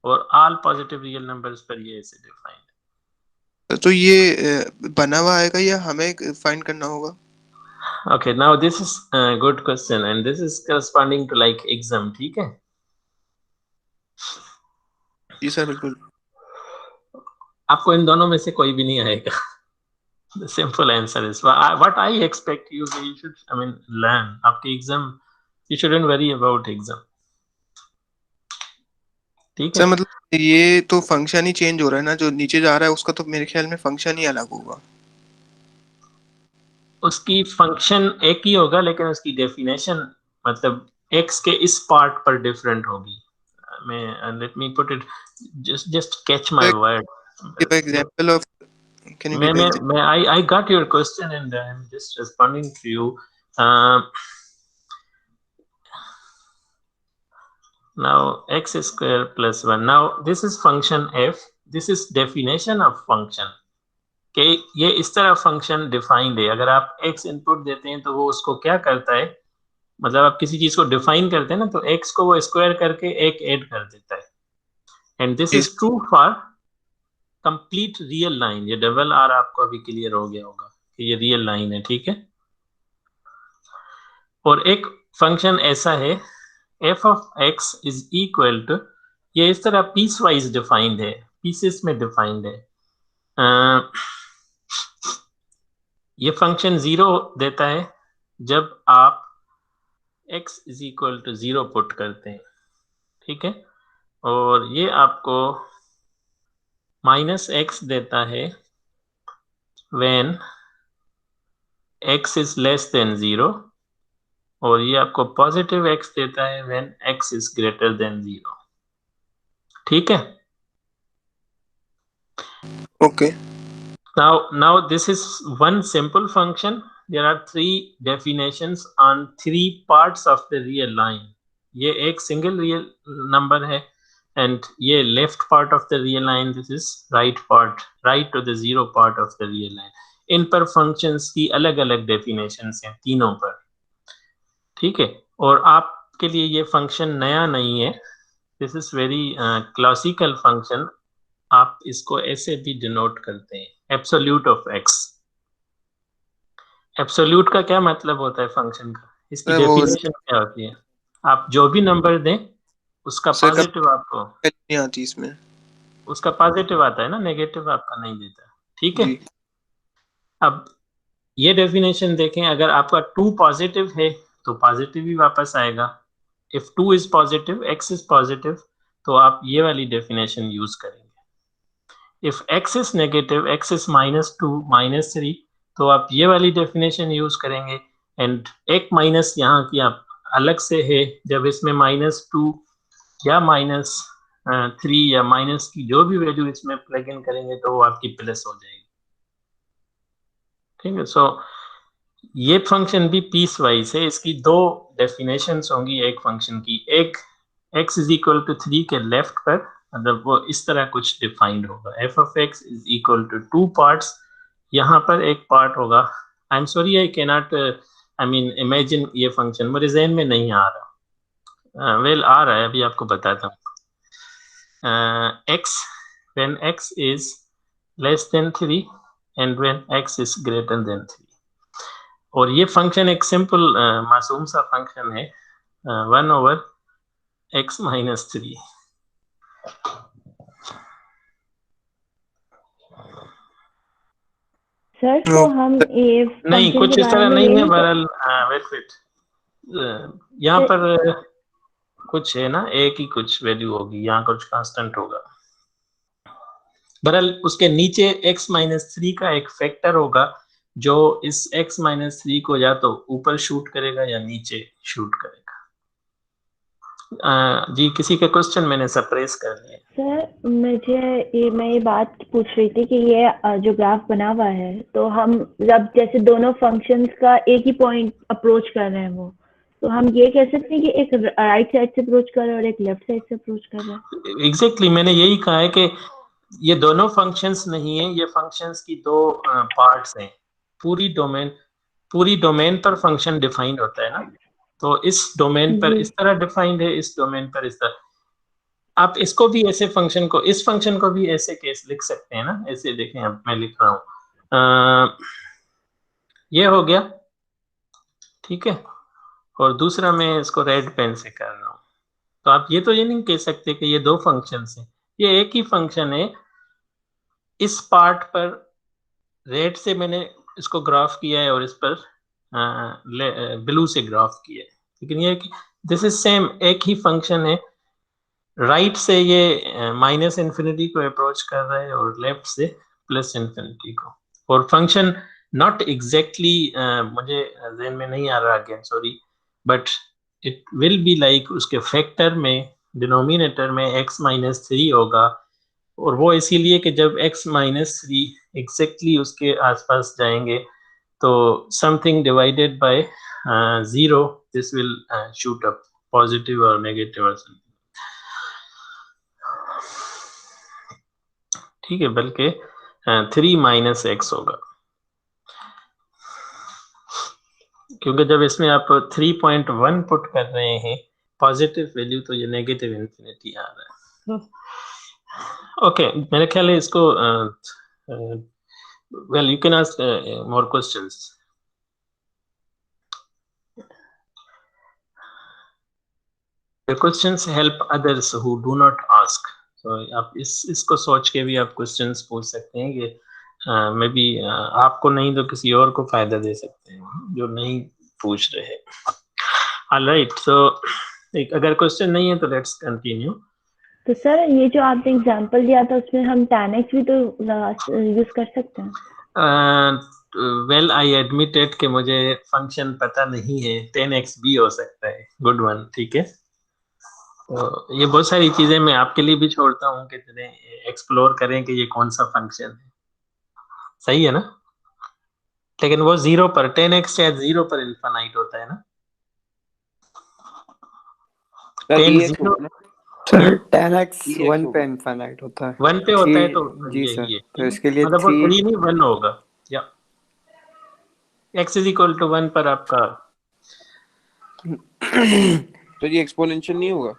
और ऑल पॉजिटिव रियल नंबर्स पर ये ऐसे डिफाइंड है. तो ये बना हुआ आएगा या हमें फाइंड करना होगा? Okay, now this is good question and this is corresponding to like exam. ठीक है जी सर, बिल्कुल. आपको इन दोनों में से कोई भी नहीं आएगा. The simple answer is what I expect you should, I mean, learn after exam. You shouldn't worry about exam. ठीक है सर मतलब ये तो फंक्शन ही चेंज हो रहा है ना, जो नीचे जा रहा है उसका तो मेरे ख्याल में फंक्शन ही अलग होगा. उसकी फंक्शन एक ही होगा, लेकिन उसकी डेफिनेशन मतलब x के इस पार्ट पर डिफरेंट होगी. मैं let me put it, just catch my word. Give example of, can you give example? I got your question and I'm just responding to you. Now x square plus 1. Now this is function f. This is definition of function. कि ये इस तरह function defined है. अगर आप x input देते हैं तो वो उसको क्या करता है, मतलब आप किसी चीज को डिफाइन करते हैं ना, तो x को वो स्क्वायर करके एक ऐड कर देता है. And this is true for complete real line. ये डबल आर आपको अभी क्लियर हो गया होगा कि ये रियल लाइन है. ठीक है, और एक फंक्शन ऐसा है f of x is equal to, ये इस तरह पीस वाइज डिफाइंड है, पीसेस में डिफाइंड है. ये फंक्शन 0 देता है जब आप x is equal to 0 put करते हैं. ठीक है, और ये आपको -x देता है when x is less than 0, और ये आपको पॉजिटिव x देता है when x is greater than 0। ठीक है, okay now this is one simple function. There are 3 definitions on 3 parts of the real line. ये एक सिंगल रियल नंबर है, and ये left part of the real line, this is right to the zero part of the real line. इन पर functions की अलग अलग definitions हैं तीनों पर, ठीक है। और आपके लिए ये फंक्शन नया नहीं है, this is very classical function. आप इसको ऐसे भी डिनोट करते हैं, एब्सोल्यूट ऑफ एक्स। एब्सोल्यूट का क्या मतलब होता है फंक्शन का, इसकी डेफिनेशन क्या होती है? आप जो भी नंबर दें उसका पॉजिटिव आपको नहीं आती इसमें, उसका पॉजिटिव आता है ना, नेगेटिव आपका नहीं देता, ठीक है। अब ये डेफिनेशन देखें, अगर आपका 2 पॉजिटिव है तो पॉजिटिव ही वापस आएगा। If 2 is positive, x is positive, तो आप ये वाली डेफिनेशन यूज करेंगे। If x is negative, x is -2 -3, तो आप ये वाली डेफिनेशन यूज करेंगे। एंड एक माइनस यहाँ की आप अलग से है, जब इसमें -2 या -3 या माइनस की जो भी वैल्यू इसमें प्लग इन करेंगे तो वो आपकी प्लस हो जाएगी, ठीक है। सो ये फंक्शन भी पीस वाइज है, इसकी 2 डेफिनेशंस होंगी एक फंक्शन की। एक x इज इक्वल टू 3 के लेफ्ट पर, मतलब वो इस तरह कुछ डिफाइंड होगा, f of x is equal to 2 parts. यहाँ पर एक पार्ट होगा, I am sorry I can not I mean imagine ये फंक्शन मेरे जहन में नहीं आ रहा। वेल आ रहा है, अभी आपको बताता हूँ। x when x is less than 3 and when x is greater than 3, और ये फंक्शन एक सिंपल मासूम सा फंक्शन है, 1/x - 3। सर तो हम ये नहीं, कुछ इस तरह नहीं है, बहरहाल वेट यहाँ पर कुछ है ना, एक ही कुछ वैल्यू होगी, यहाँ कुछ कांस्टेंट होगा। बहरहाल उसके नीचे x - 3 का एक फैक्टर होगा जो इस x - 3 को या तो ऊपर शूट करेगा या नीचे शूट करेगा। जी, किसी का क्वेश्चन मैंने सप्रेस कर लिया। सर मैं ये बात पूछ रही थी कि ये जो ग्राफ बना हुआ है, तो हम जब जैसे दोनों फंक्शंस का एक ही पॉइंट अप्रोच कर रहे हैं वो, तो हम ये कह सकते हैं कि एक राइट साइड से अप्रोच कर रहा है और एक लेफ्ट साइड से अप्रोच कर रहा है। एग्जैक्टली मैंने यही कहा है कि ये दोनों फंक्शंस नहीं है, ये फंक्शंस की 2 पार्ट्स हैं। पूरी डोमेन पर फंक्शन डिफाइंड होता है ना, तो इस डोमेन पर इस तरह डिफाइंड है, इस डोमेन पर इस तरह। आप इसको भी ऐसे फंक्शन को, इस फंक्शन को भी ऐसे केस लिख सकते हैं ना, ऐसे देखें, अब मैं लिख रहा हूँ, ये हो गया, ठीक है, और दूसरा मैं इसको रेड पेन से कर रहा हूँ। तो आप ये तो ये नहीं कह सकते कि ये 2 फंक्शंस हैं, ये एक ही फंक्शन है। इस पार्ट पर रेड से मैंने इसको ग्राफ किया है और इस पर ब्लू से ग्राफ किया है, लेकिन ये दिस इज सेम, एक ही फंक्शन है। राइट से ये माइनस इन्फिनिटी को अप्रोच कर रहा है और लेफ्ट से प्लस इन्फिनिटी को। और फंक्शन नॉट एग्जैक्टली मुझे ज़हन में नहीं आ रहा again, sorry, but it will be like उसके फैक्टर में डिनोमिनेटर में x - 3 होगा, और वो इसीलिए कि जब x - 3 एग्जैक्टली उसके आसपास जाएंगे तो something divided by 0, this will shoot up positive और नेगेटिव और समथिंग, ठीक है, बल्कि 3 - x होगा, क्योंकि जब इसमें आप 3.1 पुट कर रहे हैं पॉजिटिव वैल्यू, तो ये नेगेटिव इन्फिनिटी आ रहा है। ओके, मेरे ख्याल है इसको well you can ask more questions. The questions help others who do not ask. So आप इसको सोच के भी आप क्वेश्चंस पूछ सकते हैं कि मे बी आपको नहीं तो किसी और को फायदा दे सकते हैं जो नहीं पूछ रहे। All right, so एक अगर क्वेश्चन नहीं है तो लेट्स कंटिन्यू। तो सर ये जो आपने एग्जांपल दिया था उसमें हम tan x भी तो यूज कर सकते हैं। वेल आई एडमिटेड कि मुझे फंक्शन पता नहीं है, 10x भी हो सकता है, गुड वन, ठीक है। तो ये बहुत सारी चीजें मैं आपके लिए भी छोड़ता हूँ कि चलें एक्सप्लोर करें कि ये कौन सा फंक्शन है, सही है ना। लेकिन वो 0 पर 10x शायद 0 पर इनफाइनाइट होता है ना, सर 10 dx 0 होगा ना, सर 10x dx 1 पे होगा। इनफाइनाइट होता है। 1 पे होता है तो जी यही सर, है, तो इसके लिए मतलब वो 3 3 नहीं 1 होगा, या x इज इक्वल टू 1 पर आपका तो ये एक्सपोनेंशियल नहीं होगा।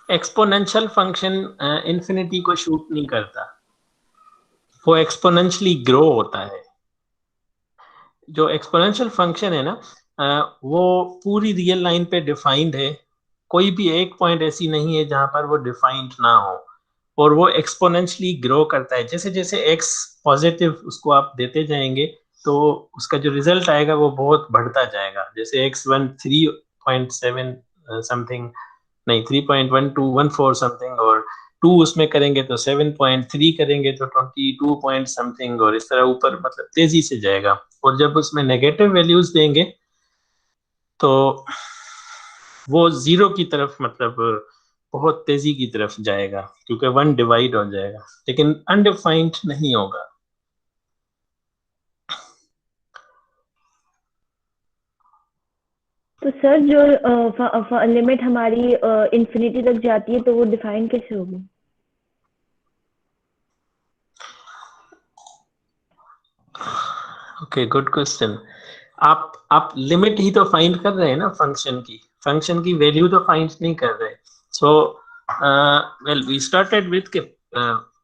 एक्सपोनेंशियल फंक्शन इंफिनिटी को शूट नहीं करता, वो एक्सपोनेंशियली ग्रो होता है। जो एक्सपोनेंशियल फंक्शन है ना वो पूरी रियल लाइन पे डिफाइंड है, कोई भी एक पॉइंट ऐसी नहीं है जहां पर वो डिफाइंड ना हो, और वो एक्सपोनेंशियली ग्रो करता है। जैसे जैसे x पॉजिटिव उसको आप देते जाएंगे तो उसका जो रिजल्ट आएगा वो बहुत बढ़ता जाएगा। जैसे x1 3.7 समथिंग, नहीं 3.1214 समथिंग, और 2 उसमें करेंगे तो 7.3 करेंगे तो 22 पॉइंट समथिंग, और इस तरह ऊपर मतलब तेजी से जाएगा। और जब उसमें नेगेटिव वैल्यूज देंगे तो वो 0 की तरफ मतलब बहुत तेजी की तरफ जाएगा, क्योंकि 1 डिवाइड हो जाएगा, लेकिन अनडिफाइंड नहीं होगा। तो सर जो लिमिट हमारी इंफिनिटी तक जाती है तो वो डिफाइन कैसे होगी? Okay, good question. आप लिमिट ही तो फाइंड कर रहे हैं ना, फंक्शन की वैल्यू तो फाइंड नहीं कर रहे। So well we started with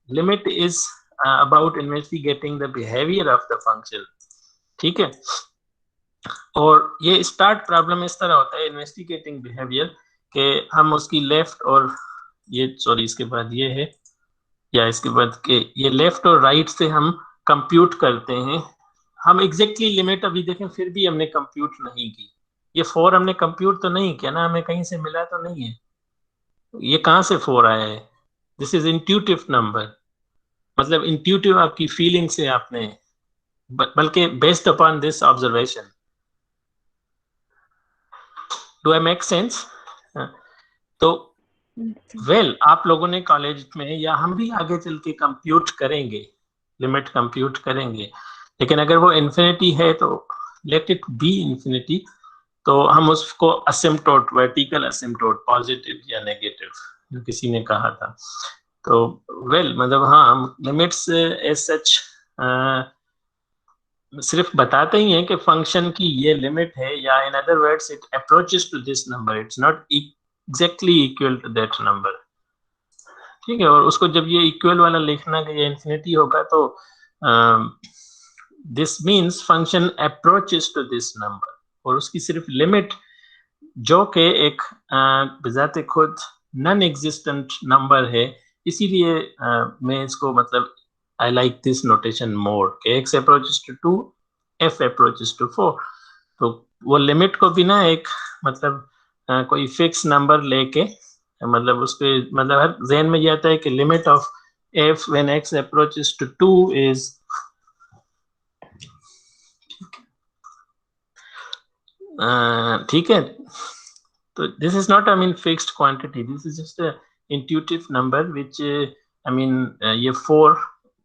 limit is about investigating the behavior of the function, ठीक है। और ये स्टार्ट प्रॉब्लम इस तरह होता है इन्वेस्टिगेटिंग बिहेवियर कि हम उसकी लेफ्ट और ये सॉरी इसके बाद ये है, या इसके बाद के ये लेफ्ट और राइट से हम कंप्यूट करते हैं। हम एग्जैक्टली लिमिट अभी देखें फिर भी हमने कंप्यूट नहीं की। ये 4 हमने कंप्यूट तो नहीं किया ना, हमें कहीं से मिला तो नहीं है, ये कहाँ से 4 आया है। दिस इज इंट्यूटिव नंबर, मतलब इंट्यूटिव आपकी फीलिंग से आपने, बल्कि based upon this observation. Do I make sense? तो वेल आप लोगों ने कॉलेज में या हम भी आगे चल के कंप्यूट करेंगे, लिमिट कंप्यूट करेंगे, लेकिन अगर वो इन्फिनिटी है तो लेट इट बी इन्फिनिटी, तो हम उसको असिम्प्टोट, वर्टिकल असिम्प्टोट, पॉजिटिव या नेगेटिव जो किसी ने कहा था। तो वेल मतलब हाँ, हम लिमिट्स एज सच सिर्फ बताते ही हैं कि फंक्शन की ये लिमिट है, या in other words it approaches to this number, it's not exactly equal to that number, ठीक है। और उसको जब ये इक्वल वाला लिखना कि ये इंफिनिटी होगा तो this means function approaches to this number, और उसकी सिर्फ लिमिट जो कि एक बजाते खुद नॉन एग्जिस्टेंट नंबर है, इसीलिए मैं इसको मतलब I like this notation more कि x approaches to 2 f approaches to 4। तो वो लिमिट को बिना एक मतलब कोई फिक्स नंबर लेके, मतलब उसके मतलब हर जहन में ये आता है कि limit of f when x approaches to 2 is, ठीक है। तो this is not I mean fixed quantity, this is just a intuitive number which I mean ये 4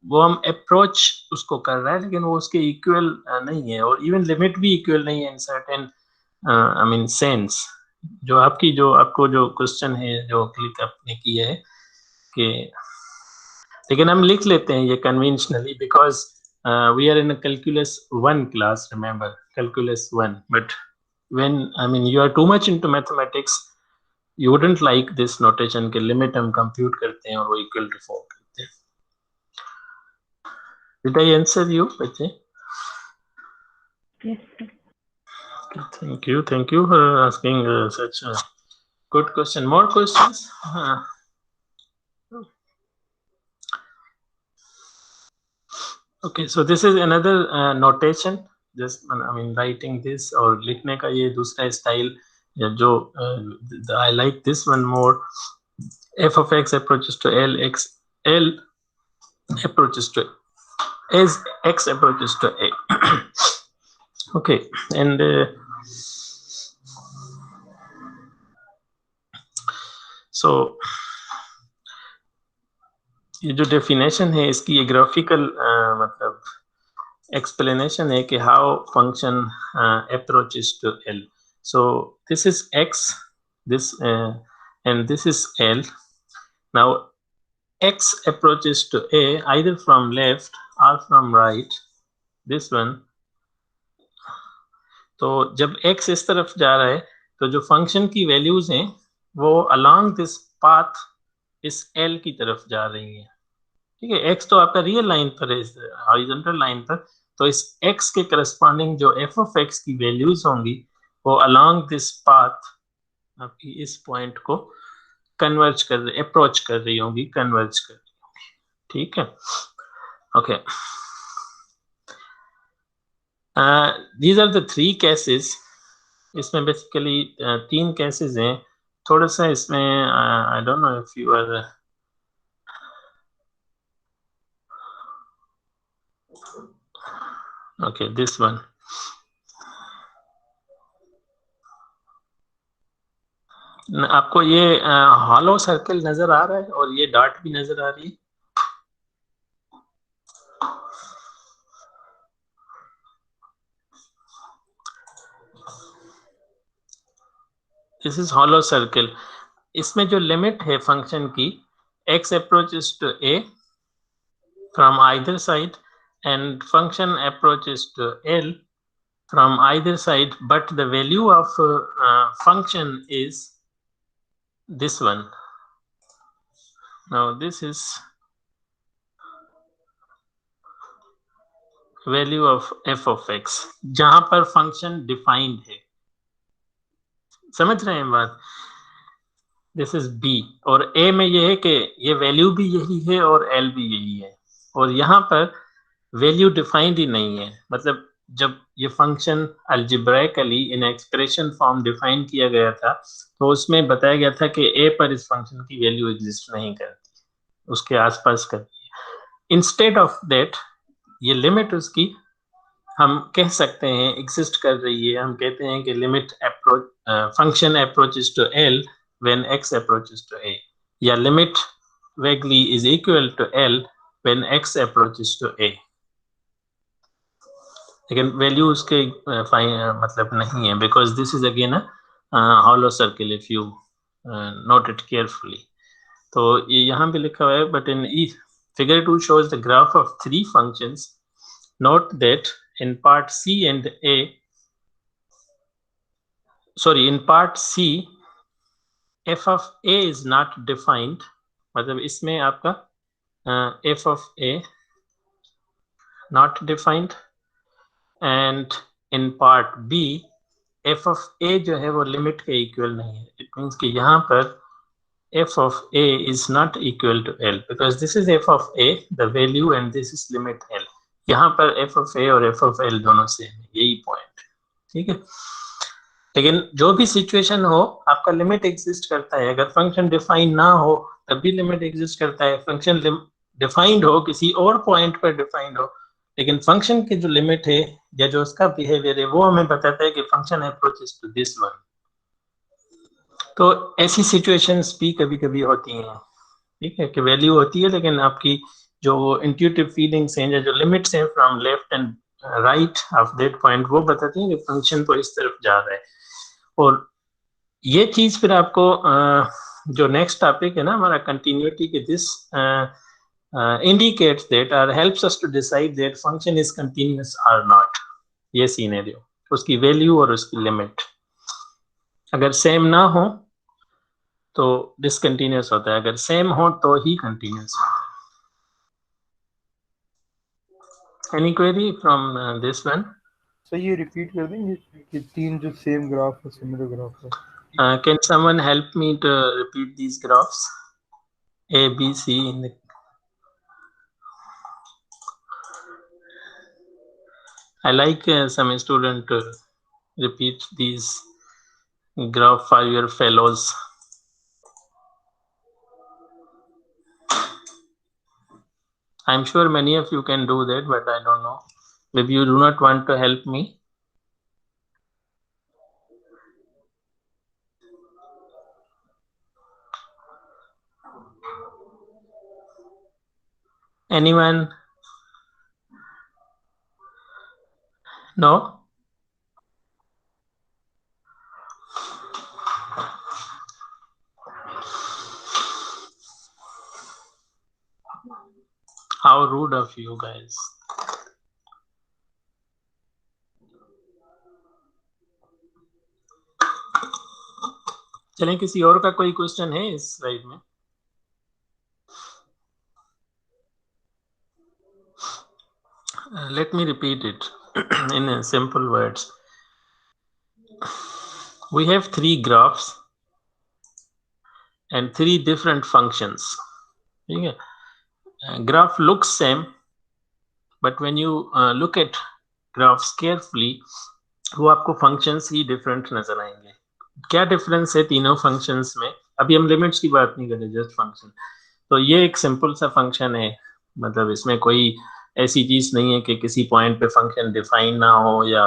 वो हम अप्रोच उसको कर रहा है, लेकिन वो उसके इक्वल नहीं है, और इवन लिमिट भी इक्वल नहीं है in certain I mean sense. जो आपको जो क्वेश्चन है जो क्लिक आपने किया है कि, लेकिन हम लिख लेते हैं ये conventionally because we are in calculus 1 class, remember calculus 1, but when I mean you are too much into mathematics you wouldn't like this notation के लिमिट हम कंप्यूट करते हैं और वो इक्वल टू 4 करते हैं। Did I answer you बच्चे? Yes, sir. Thank you for asking such a good question. More questions? Okay, so this is another notation just I mean writing this और लिखने का ये दूसरा स्टाइल या जो I like this one more. F of x approaches to L, L approaches to as x approaches to A. Okay, and so ये जो definition है इसकी ये ग्राफिकल मतलब explanation है कि how function approaches to L. So this is x, this and this is L. Now x approaches to A either from left or from right. This one. तो जब x इस तरफ जा रहा है तो जो फंक्शन की वैल्यूज हैं वो along this path इस L की तरफ जा रही हैं. ठीक है, x तो आपका रियल लाइन पर है, हॉरिजॉन्टल लाइन पर, तो इस x के करस्पॉन्डिंग जो f ऑफ x की वैल्यूज होंगी वो अलोंग दिस पाथ आपकी इस पॉइंट को कन्वर्ज कर रही, अप्रोच कर रही होंगी, कन्वर्ज कर रही होंगी. ठीक है, okay. These are the 3 cases. इसमें बेसिकली 3 केसेस हैं. थोड़ा सा इसमें I don't know if you are okay, this one. आपको ये हॉलो सर्कल नजर आ रहा है और ये डॉट भी नजर आ रही है. This is hollow circle. इसमें जो लिमिट है फंक्शन की, x approaches to A from either side and function approaches to L from either side, but the value of function is this one. Now this is value of f of x जहां पर function defined है. समझ रहे हैं बात? This is b और a में ये है कि ये वैल्यू भी यही है और l भी यही है, और यहाँ पर वैल्यू डिफाइंड ही नहीं है. मतलब जब ये फंक्शन अल्जेब्राइकली इन एक्सप्रेशन फॉर्म डिफाइन किया गया था तो उसमें बताया गया था कि a पर इस फंक्शन की वैल्यू एग्जिस्ट नहीं करती, उसके आसपास करती है. इंस्टेड ऑफ दैट ये लिमिट उसकी हम कह सकते हैं एग्जिस्ट कर रही है. हम कहते हैं कि limit approach function approaches to L when x approaches to A, या limit vaguely is equal to L when x approaches to A. लेकिन वैल्यू उसके मतलब नहीं है, because this is again a hollow circle if you note it carefully. तो ये यहाँ पे लिखा हुआ है, but in figure 2 shows the graph of 3 functions. Note that in part C and A, sorry, in part C f of A is not defined. मतलब इसमें आपका f of A not defined, and in part B f of A जो है वो limit के equal नहीं है. It means कि यहाँ पर f of A is not equal to L because this is f of A, the value, and this is limit L. यहाँ पर f of A और f of L दोनों सेम है, यही पॉइंट. ठीक है, लेकिन जो भी सिचुएशन हो आपका लिमिट एग्जिस्ट करता है. अगर फंक्शन डिफाइन ना हो तब भी लिमिट एग्जिस्ट करता है. फंक्शन डिफाइंड हो, किसी और पॉइंट पर डिफाइंड हो, लेकिन फंक्शन की जो लिमिट है या जो उसका बिहेवियर है वो हमें बताता है कि function approaches to this one. तो ऐसी सिचुएशंस भी कभी कभी होती हैं. ठीक है, कि वैल्यू होती है लेकिन आपकी जो इंट्यूटिव फीलिंग्स हैं या जो लिमिट्स हैं from left and right of that point वो बताती हैं कि फंक्शन तो इस तरफ जा रहा है. और ये चीज फिर आपको जो नेक्स्ट टॉपिक है ना हमारा कंटिन्यूटी के, this indicates that or helps us to decide that function is continuous or not. ये सिनेरियो, उसकी वैल्यू और उसकी लिमिट अगर सेम ना हो तो डिसकंटिन्यूअस होता है, अगर सेम हो तो ही कंटिन्यूअस होता है. Any query from this one? Sir ये रिपीट कर देंगे कि 3 जो सेम ग्राफ है, सिमिलर ग्राफ है. Can someone help me to repeat these graphs? A, B, C in the I like some student repeat these graph for your fellows. I'm sure many of you can do that, but I don't know. Maybe you do not want to help me. Anyone? No? How rude of you guys. चलें, किसी और का कोई question है इस slide में? Let me repeat it in simple words. We have three graphs and three different functions. ठीक है? Graph looks same, but when you look at graphs carefully, वो आपको functions ही different नजर आएंगे. क्या difference है तीनों functions में? अभी हम limits की बात नहीं कर रहे, just function. तो ये एक simple सा function है, मतलब इसमें कोई ऐसी चीज नहीं है कि किसी पॉइंट पे फंक्शन डिफाइन ना हो, या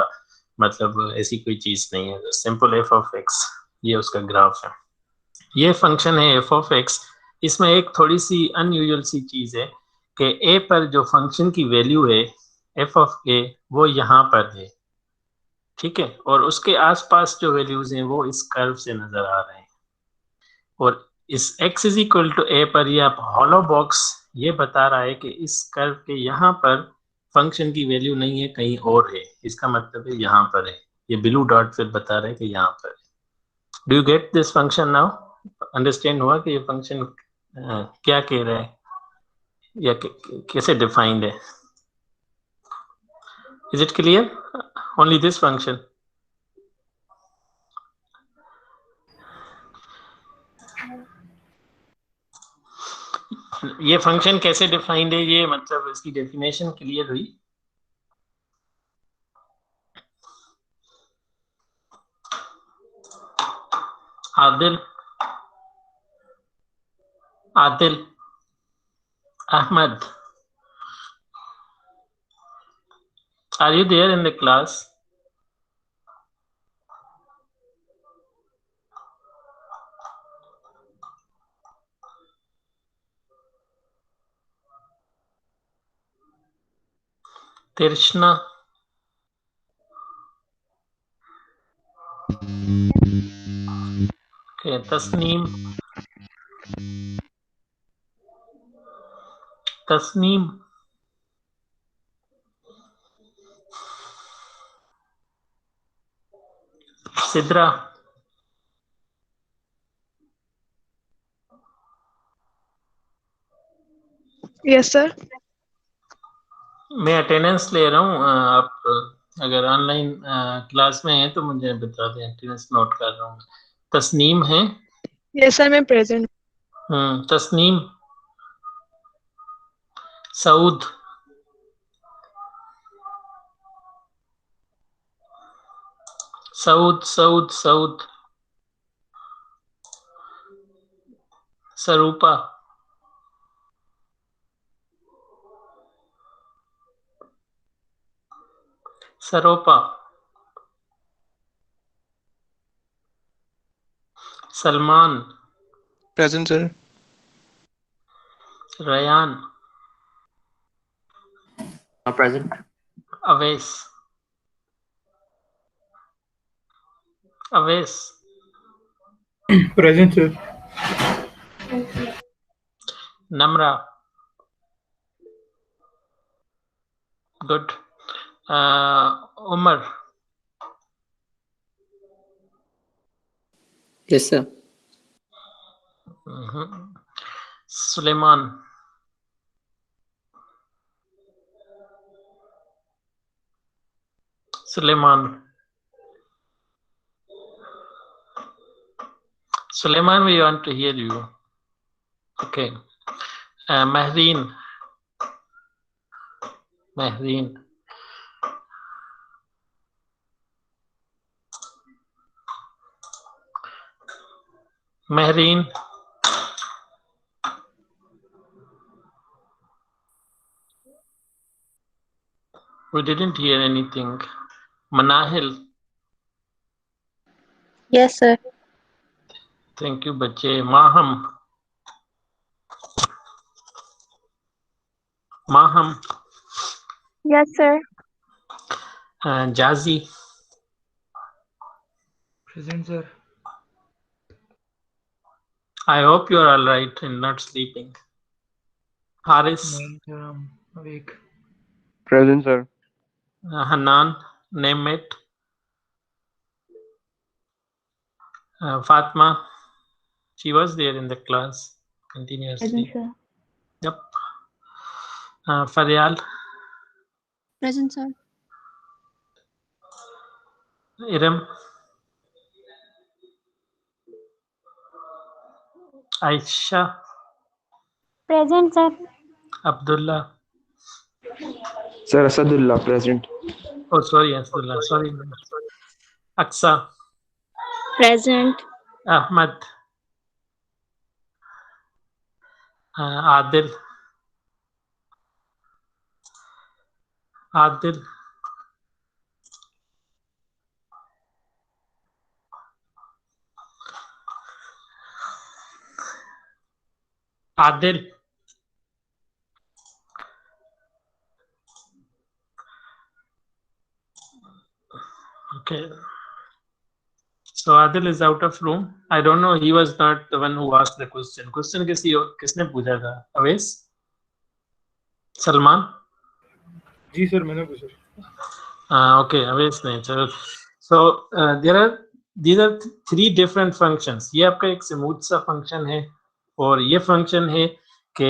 मतलब ऐसी कोई चीज नहीं है. सिंपल एफ ऑफ एक्स, ये उसका ग्राफ है. ये फंक्शन है एफ ऑफ एक्स. इसमें एक थोड़ी सी अनयूजुअल सी चीज है कि ए पर जो फंक्शन की वैल्यू है एफ ऑफ ए, वो यहाँ पर है. ठीक है, और उसके आसपास जो वैल्यूज हैं वो इस कर्व से नजर आ रहे हैं. और इस x इज इक्वल टू ए पर ये आप हॉलो बॉक्स ये बता रहा है कि इस कर्व के यहाँ पर फंक्शन की वैल्यू नहीं है, कहीं और है. इसका मतलब है यहाँ पर है. ये ब्लू डॉट फिर बता रहा है कि यहाँ पर है. Do you get this function now? Understand हुआ कि ये फंक्शन क्या कह रहा है या कैसे डिफाइंड है? Is it clear? Only this function. ये फंक्शन कैसे डिफाइंड है, ये मतलब इसकी डेफिनेशन क्लियर हुई? Adil, Adil Ahmed, are you there in the class? Trishna, Tasneem, Tasneem, Sidra, yes sir. मैं अटेंडेंस ले रहा हूँ. आप अगर ऑनलाइन क्लास में हैं तो मुझे बता दें, अटेंडेंस नोट कर रहा हूँ. तस्नीम है? यस सर, मैं present. Tasneem, Saud, Saud, Saud, Saud, Saroopa, Saropa, Salman, present sir. Rayan, present. Awais, Awais, present sir. Namra, good. Umar, yes sir. Sulaiman, Sulaiman, Suleiman, we want to hear you. Okay. Mahreen, Mahreen, Mehreen. We didn't hear anything. Manahil. Yes, sir. Thank you, बच्चे. Maham. Maham. Yes, sir. Jazi. Present, sir. I hope you are all right and not sleeping. Haris. No, sir, I'm awake. Present, sir. Hanan. Name it. Fatma. She was there in the class continuously. Present, sir. Yep. Faryal. Present, sir. Iram. Aisha. Present, sir. Abdullah. Sir, Asadullah, present. Oh, sorry, Abdullah. Sorry. Aksa. Present. Ahmad. Adil. Adil. Adil. Okay. So Adil is out of room. I don't know. He was not the one who asked the question. Question किसने पूछा था? अवेश? सलमान? जी sir मैंने पूछा. Okay, Avesh नहीं. चलो. So these are three different functions. ये आपका एक स्मूथ सा फंक्शन है और ये फंक्शन है कि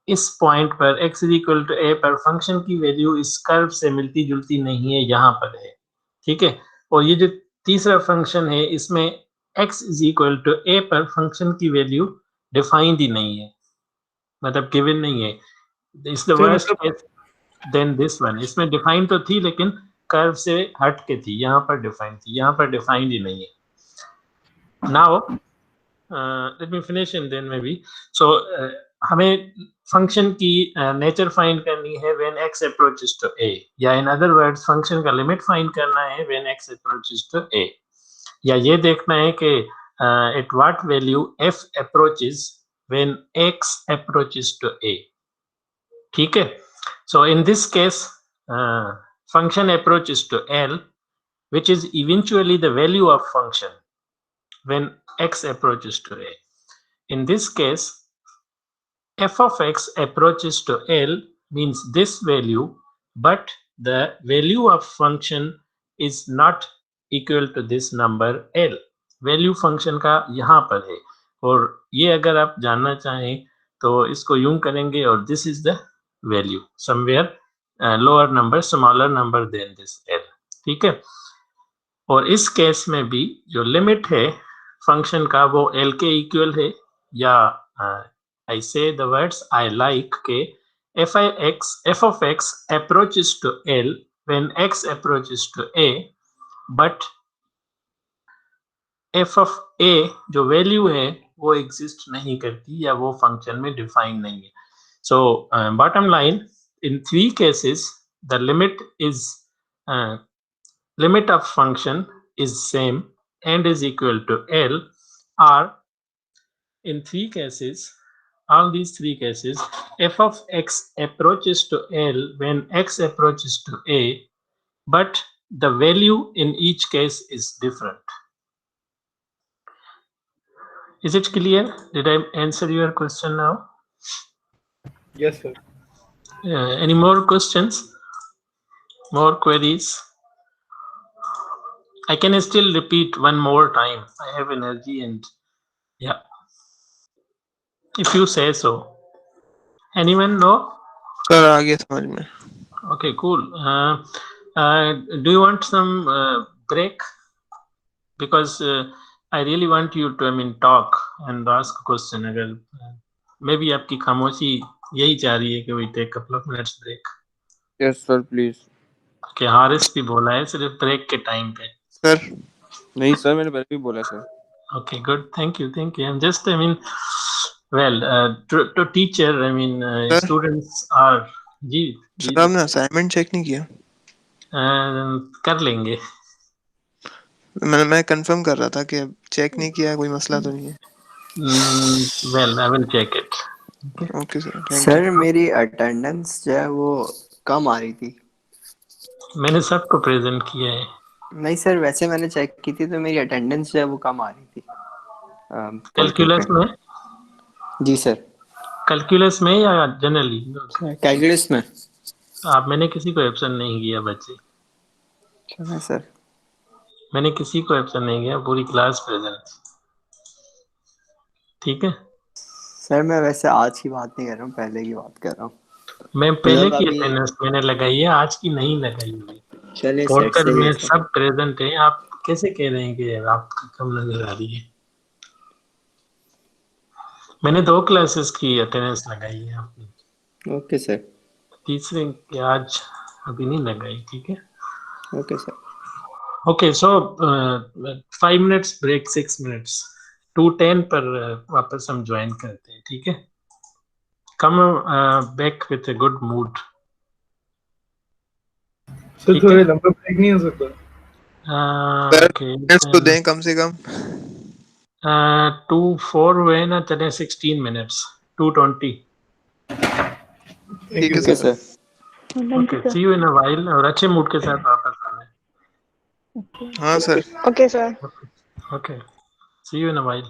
इस पॉइंट पर x is equal to a पर फंक्शन की वैल्यू इस कर्व से मिलती जुलती नहीं है, यहाँ पर है. ठीक है. और ये जो तीसरा फंक्शन है इसमें x is equal to a पर फंक्शन की वैल्यू डिफाइंड ही नहीं है, मतलब गिवन नहीं है. Is the worst case then this one. इसमें डिफाइंड तो थी लेकिन कर्व से हट के थी, यहाँ पर डिफाइंड थी, यहाँ पर डिफाइंड ही नहीं है. Now let me finish and then maybe. So हमें फंक्शन की नेचर फाइंड करनी है when x approaches to a, या इन अदर वर्ड्स फंक्शन का लिमिट फाइंड करना है when x approaches to a, या ये देखना है कि at what value f approaches when x approaches to a. ठीक है. So in this case function approaches to L, which is eventually the value of function when x approaches to a. In this case, f of x approaches to L means this value, but the value of function is not equal to this number L. Value function का यहाँ पर है और ये अगर आप जानना चाहें तो इसको यूं करेंगे और this is the value somewhere lower number, smaller number than this L. ठीक है. और इस केस में भी जो लिमिट है फंक्शन का वो L के इक्वल है, या I say the words I like के f of x approaches to L when x approaches to a, but f of a जो वैल्यू है वो एग्जिस्ट नहीं करती या वो फंक्शन में डिफाइन नहीं है. So bottom line, in three cases the limit of function is same and is equal to L, or in three cases, all these three cases, f of x approaches to L when x approaches to a, but the value in each case is different. Is it clear? Did I answer your question now? Yes sir. Any more questions? More queries? I can still repeat one more time. I have energy and yeah. If you say so. Anyone know? Sir, आ गया समझ में. Okay, cool. Do you want some break? Because I really want you to talk and ask a question. अगर maybe आपकी खामोशी यही चाह रही है कि we take a couple of minutes break. Yes sir, please. Okay, Haris भी बोला है सिर्फ ब्रेक के टाइम पे. सर नहीं सर, मैंने पहले भी बोला sir. Okay, good. Thank you. I'm just, I mean, well, to teacher, I mean, students are जी सर आपने असाइनमेंट चेक नहीं किया? कर लेंगे। मैं कंफर्म कर रहा था कि चेक नहीं किया, कोई मसला तो नहीं है। Well, I will check it. Okay sir, thank sir मेरी अटेंडेंस जो है वो कम आ रही थी। मैंने सबको प्रेजेंट किया है। नहीं सर, वैसे मैंने चेक की थी तो मेरी अटेंडेंस जो है वो कम आ रही थी। कैलकुलस में? जी सर। कैलकुलस में या जनरली? कैलकुलस में। आप, मैंने किसी को एब्सेंट नहीं किया बच्चे। क्या सर? मैंने किसी को एब्सेंट नहीं किया, पूरी क्लास प्रेजेंट। ठीक है सर, मैं वैसे आज की बात नहीं कर रहा हूँ, पहले की बात कर रहा हूँ। मैं पहले की अटेंडेंस मैंने लगाई है, आज की नहीं लगाई हुई। चलिए पोर्टल में सब प्रेजेंट है। आप कैसे कह रहे हैं कि आपको कम नजर आ रही है? मैंने 2 क्लासेस की अटेंडेंस लगाई है आपने। Okay sir. तीसरे की आज अभी नहीं लगाई। ठीक है ओके सर। ओके, सो 5 मिनट्स ब्रेक, 6 मिनट्स, 2:10 पर वापस हम ज्वाइन करते हैं। ठीक है, come back with a good mood. Sir थोड़े लंबा ब्रेक नहीं हो सकता? ओके, तो दें कम से कम 2-4 हुए ना, चले 16 मिनट्स, 2:20। ठीक है sir. Okay, see you in a while, और अच्छे मूड के साथ वापस आना है। हाँ sir. Okay, sir. Okay, see you in a while.